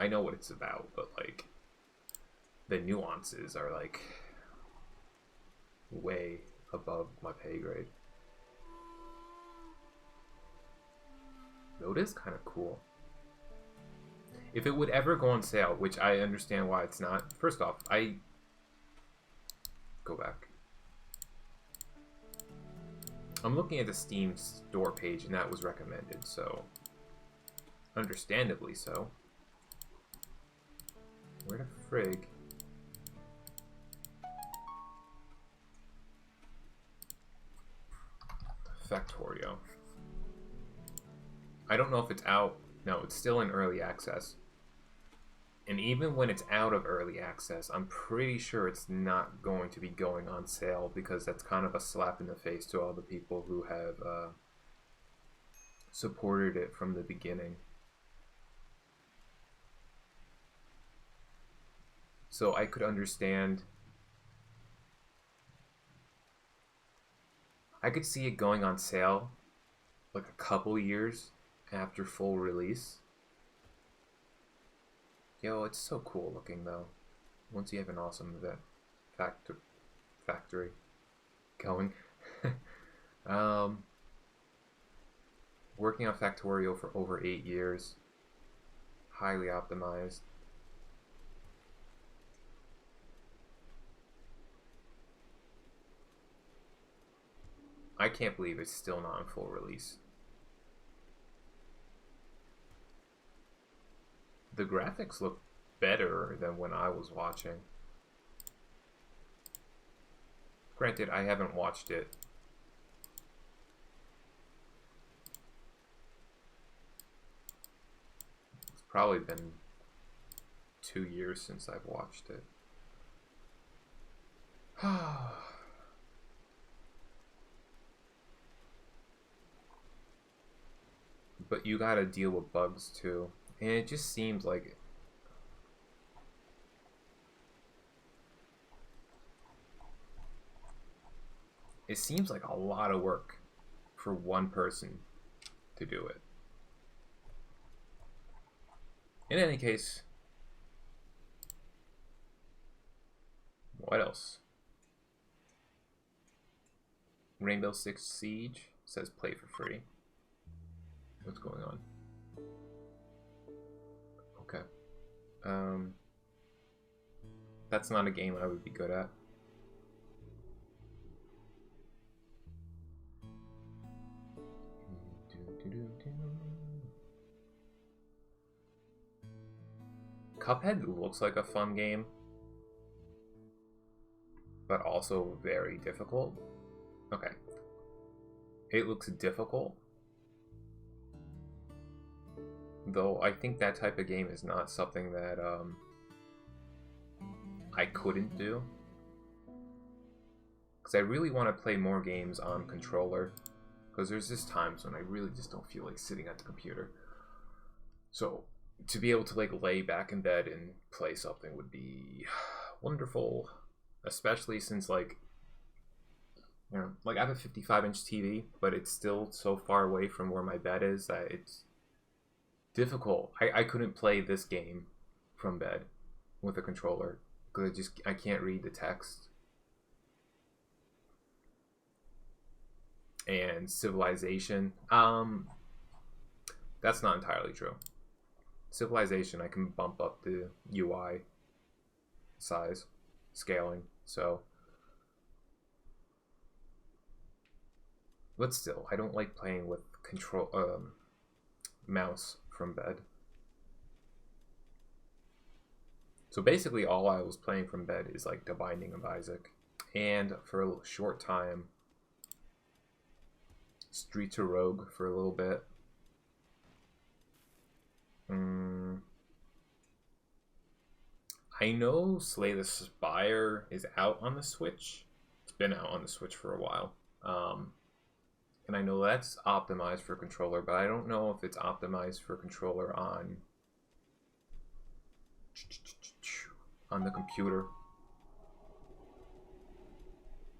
I know what it's about, but like the nuances are like way above my pay grade. Though it is kind of cool. If it would ever go on sale, which I understand why it's not. First off, go back. I'm looking at the Steam store page and that was recommended, so understandably so. Where the frig? Factorio. I don't know if it's out. No, it's still in early access. And even when it's out of early access, I'm pretty sure it's not going to be going on sale because that's kind of a slap in the face to all the people who have supported it from the beginning. So I could understand. I could see it going on sale like a couple years after full release. Yo, it's so cool looking though. Once you have an awesome event factory going. Working on Factorio for over 8 years. Highly optimized. I can't believe it's still not in full release. The graphics look better than when I was watching. Granted, I haven't watched it. It's probably been 2 years since I've watched it. I, but you gotta deal with bugs too. And it just seems like a lot of work for one person to do it. In any case, what else? Rainbow Six Siege says play for free. What's going on? Okay. That's not a game I would be good at. Cuphead looks like a fun game, but also very difficult. Okay. It looks difficult, though I think that type of game is not something that I couldn't do. Because I really want to play more games on controller, because there's just times when I really just don't feel like sitting at the computer. So to be able to like lay back in bed and play something would be wonderful, especially since like, you know, like I have a 55-inch TV, but it's still so far away from where my bed is that it's difficult. I couldn't play this game from bed with a controller because I can't read the text. And Civilization, that's not entirely true. Civilization, I can bump up the UI size, scaling, so. But still, I don't like playing with mouse from bed. So basically all I was playing from bed is like The Binding of Isaac. And for a short time, Street to Rogue for a little bit. I know Slay the Spire is out on the Switch. It's been out on the Switch for a while. And I know that's optimized for controller, but I don't know if it's optimized for controller on the computer.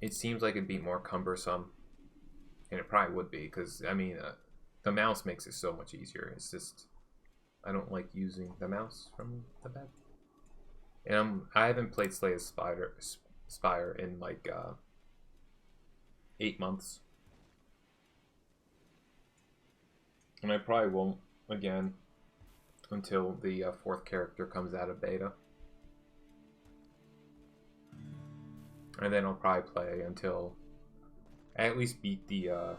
It seems like it'd be more cumbersome. And it probably would be, because, I mean, the mouse makes it so much easier. It's just, I don't like using the mouse from the bed. And I haven't played Slay the Spire in like 8 months. And I probably won't again until the 4th character comes out of beta. And then I'll probably play until I at least beat the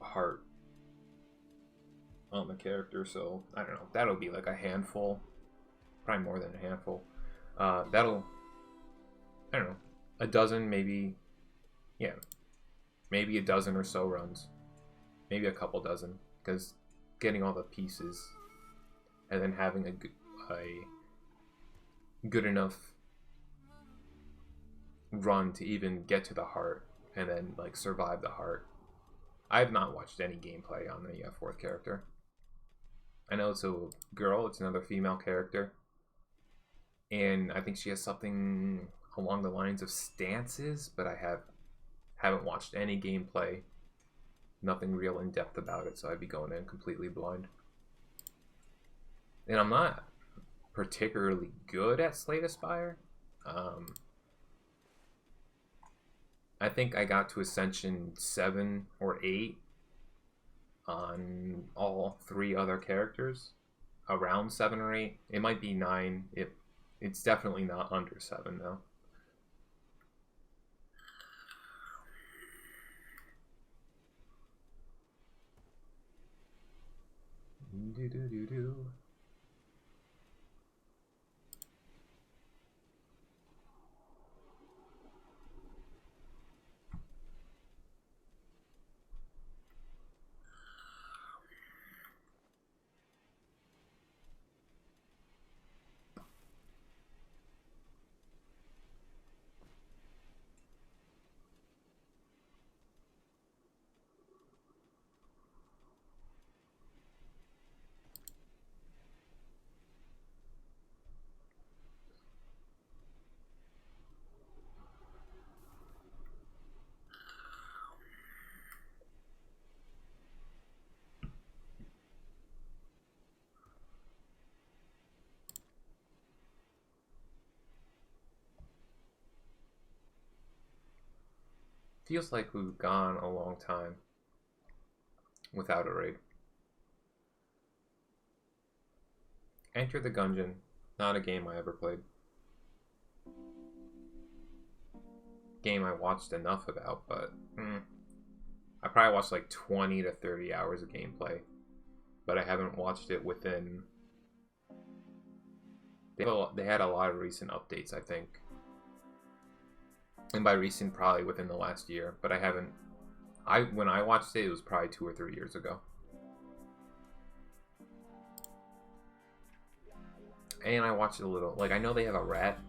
heart on the character. So, I don't know. That'll be like a handful. Probably more than a handful. That'll, I don't know, a dozen maybe. Yeah. Maybe a dozen or so runs. Maybe a couple dozen, because getting all the pieces and then having a good enough run to even get to the heart and then like survive the heart. I have not watched any gameplay on the 4th character. I know it's a girl, it's another female character, and I think she has something along the lines of stances, but I haven't watched any gameplay. Nothing real in depth about it, so I'd be going in completely blind. And I'm not particularly good at Slay the Spire. I think I got to Ascension 7 or 8 on all 3 other characters. Around 7 or 8. It might be 9. It's definitely not under 7 though. Do. Feels like we've gone a long time without a raid. Enter the Gungeon. Not a game I ever played. Game I watched enough about, but I probably watched like 20 to 30 hours of gameplay, but I haven't watched it within. They had a lot of recent updates, I think, and by recent, probably within the last year. But I haven't. When I watched it, it was probably 2 or 3 years ago. And I watched it a little. Like, I know they have a Rat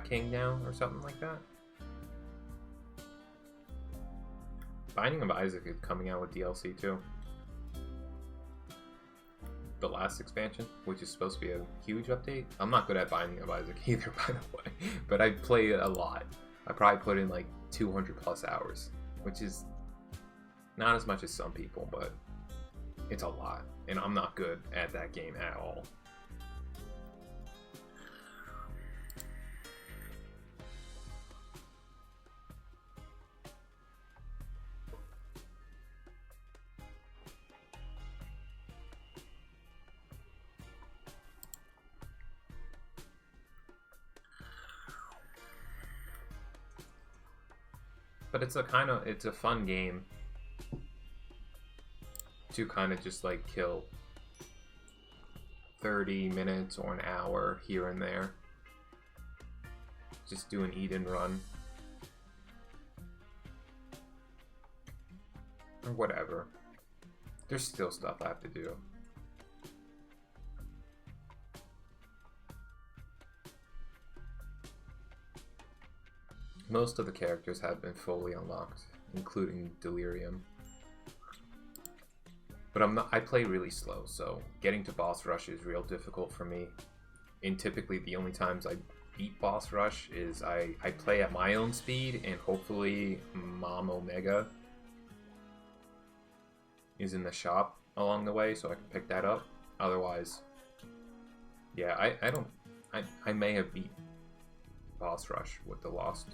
King now or something like that. Binding of Isaac is coming out with DLC too. The last expansion, which is supposed to be a huge update. I'm not good at Binding of Isaac either, by the way. But I play it a lot. I probably put in like 200 plus hours, which is not as much as some people, but it's a lot. And I'm not good at that game at all. But it's a fun game to kind of just like kill 30 minutes or an hour here and there. Just do an eat and run. Or whatever. There's still stuff I have to do. Most of the characters have been fully unlocked, including Delirium. But I play really slow, so getting to boss rush is real difficult for me. And typically the only times I beat boss rush is I play at my own speed, and hopefully Mom Omega is in the shop along the way so I can pick that up. Otherwise, yeah, I may have beat boss rush with the Lost.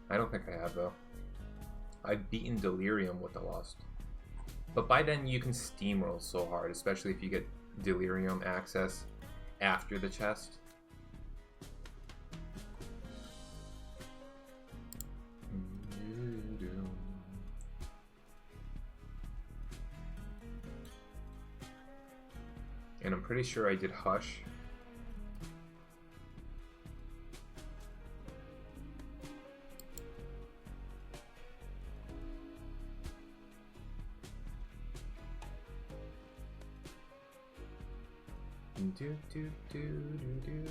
I don't think I have, though. I've beaten Delirium with the Lost. But by then you can steamroll so hard, especially if you get Delirium access after the chest. And I'm pretty sure I did Hush. Do, do, do, do, do.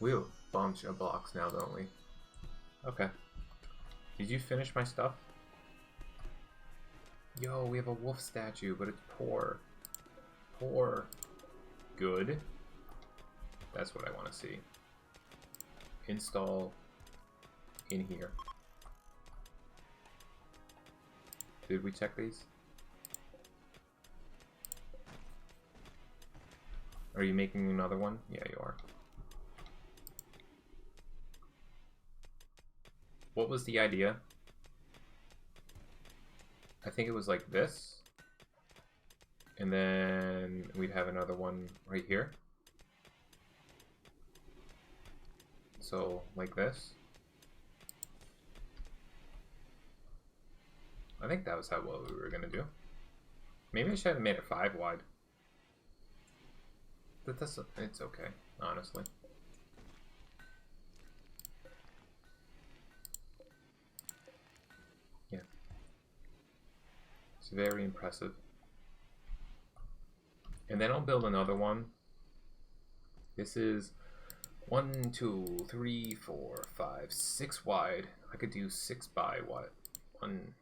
We have a bunch of blocks now, don't we? Okay. Did you finish my stuff? Yo, we have a wolf statue, but it's poor. Poor. Good. That's what I want to see. Install in here. Did we check these? Are you making another one? Yeah, you are. What was the idea? I think it was like this. And then we'd have another one right here. So, like this. I think that was what we were gonna do. Maybe I should have made it 5 wide. But it's okay, honestly. Yeah. It's very impressive. And then I'll build another one. This is 1, 2, 3, 4, 5, 6 wide. I could do 6 by what? 1,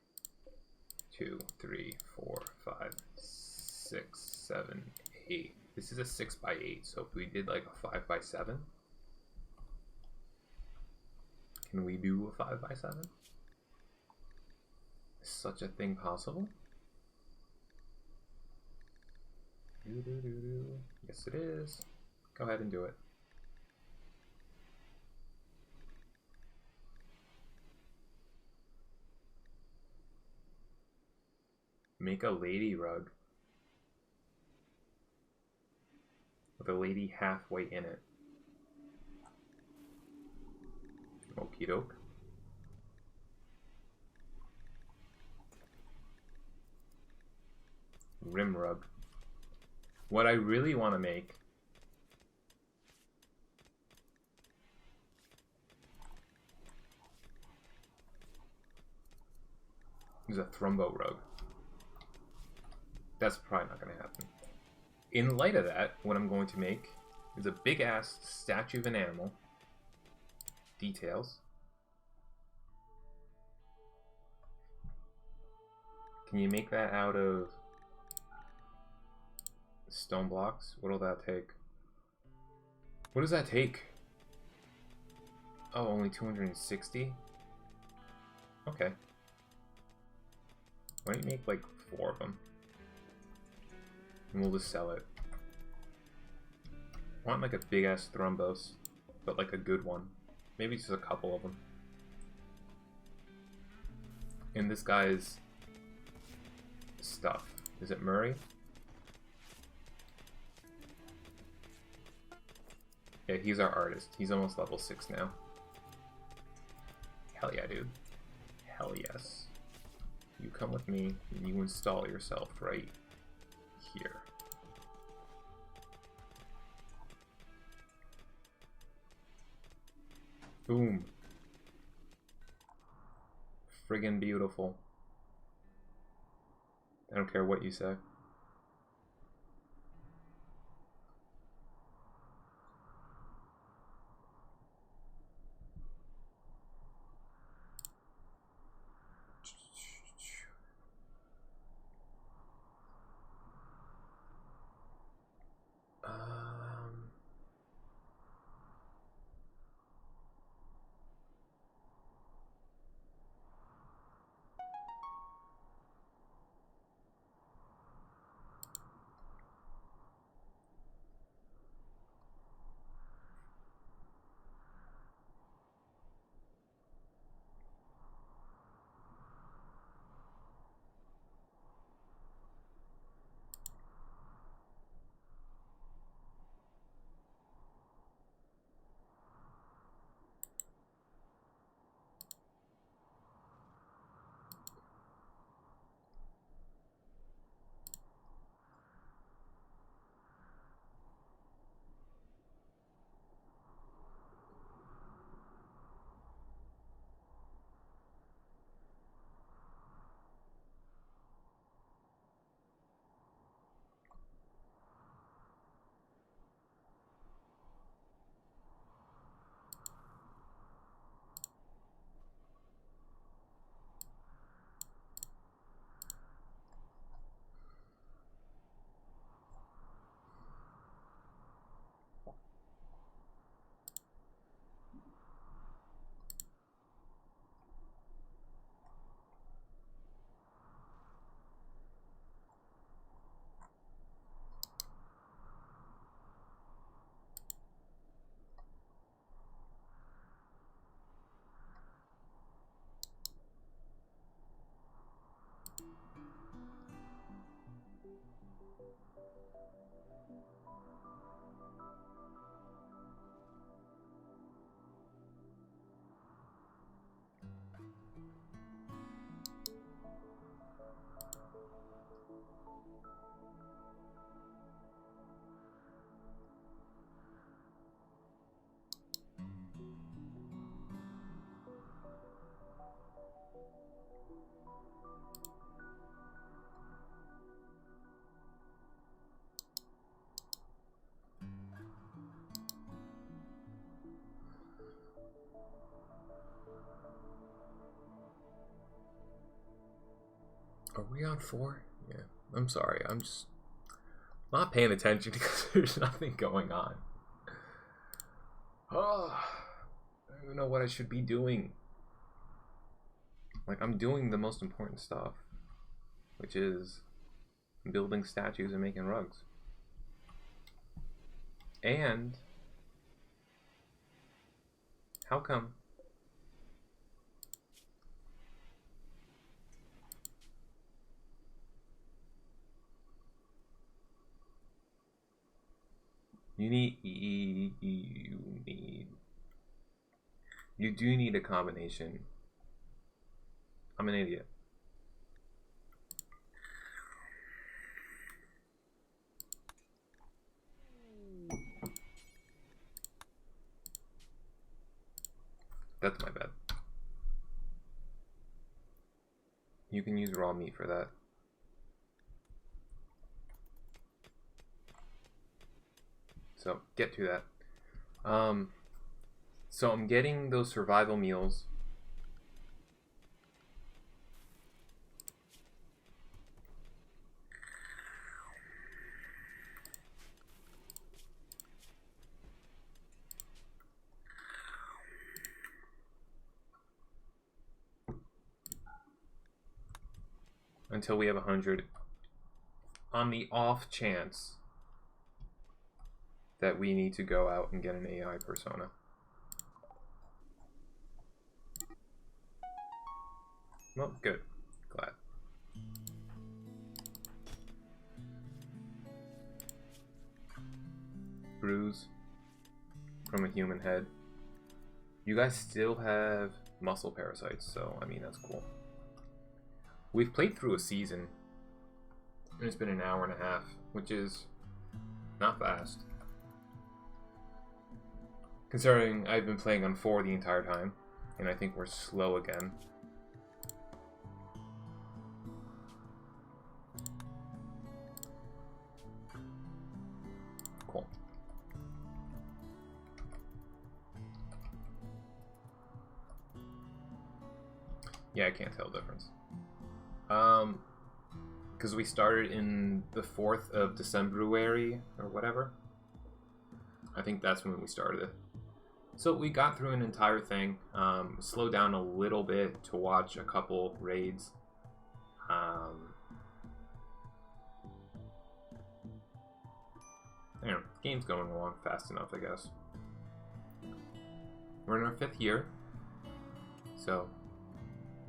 2, 3, 4, 5, 6, 7, 8, This is a 6x8, so if we did like a 5x7, can we do a 5x7? Is such a thing possible? Yes, it is. Go ahead and do it. Make a lady rug with a lady halfway in it. Okie doke. Rim rug. What I really want to make is a thrumbo rug. That's probably not going to happen. In light of that, what I'm going to make is a big ass statue of an animal. Details. Can you make that out of stone blocks? What'll that take? What does that take? Oh, only 260? Okay. Why don't you make like 4 of them? And we'll just sell it. I want like a big ass thrombos, but like a good one. Maybe just a couple of them. And this guy's stuff. Is it Murray? Yeah, he's our artist. He's almost level 6 now. Hell yeah, dude. Hell yes. You come with me and you install yourself right here. Boom. Friggin' beautiful. I don't care what you say. Are we on 4? Yeah. I'm sorry. I'm just I'm not paying attention because there's nothing going on. Oh, I don't even know what I should be doing. Like, I'm doing the most important stuff, which is building statues and making rugs. And how come you do need a combination. I'm an idiot. That's my bad. You can use raw meat for that. So get to that. So I'm getting those survival meals. Until we have 100. On the off chance that we need to go out and get an AI persona. Well, good. Glad. Bruise from a human head. You guys still have muscle parasites, so I mean that's cool. We've played through a season, and it's been an hour and a half, which is not fast. Considering I've been playing on 4 the entire time, and I think we're slow again. Cool. Yeah, I can't tell the difference. Because we started in the 4th of December-uary, or whatever. I think that's when we started it. So we got through an entire thing, slowed down a little bit to watch a couple raids. You know, the game's going along fast enough, I guess. We're in our 5th year, so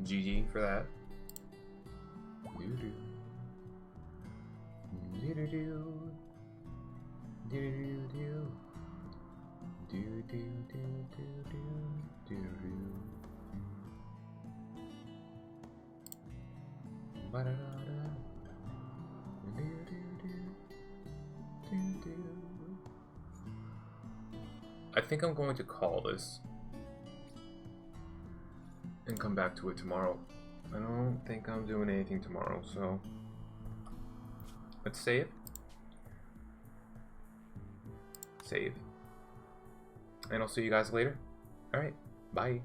GG for that. I think I'm going to call this and come back to it tomorrow. I don't think I'm doing anything tomorrow, so let's save. Save. And I'll see you guys later. Alright, bye.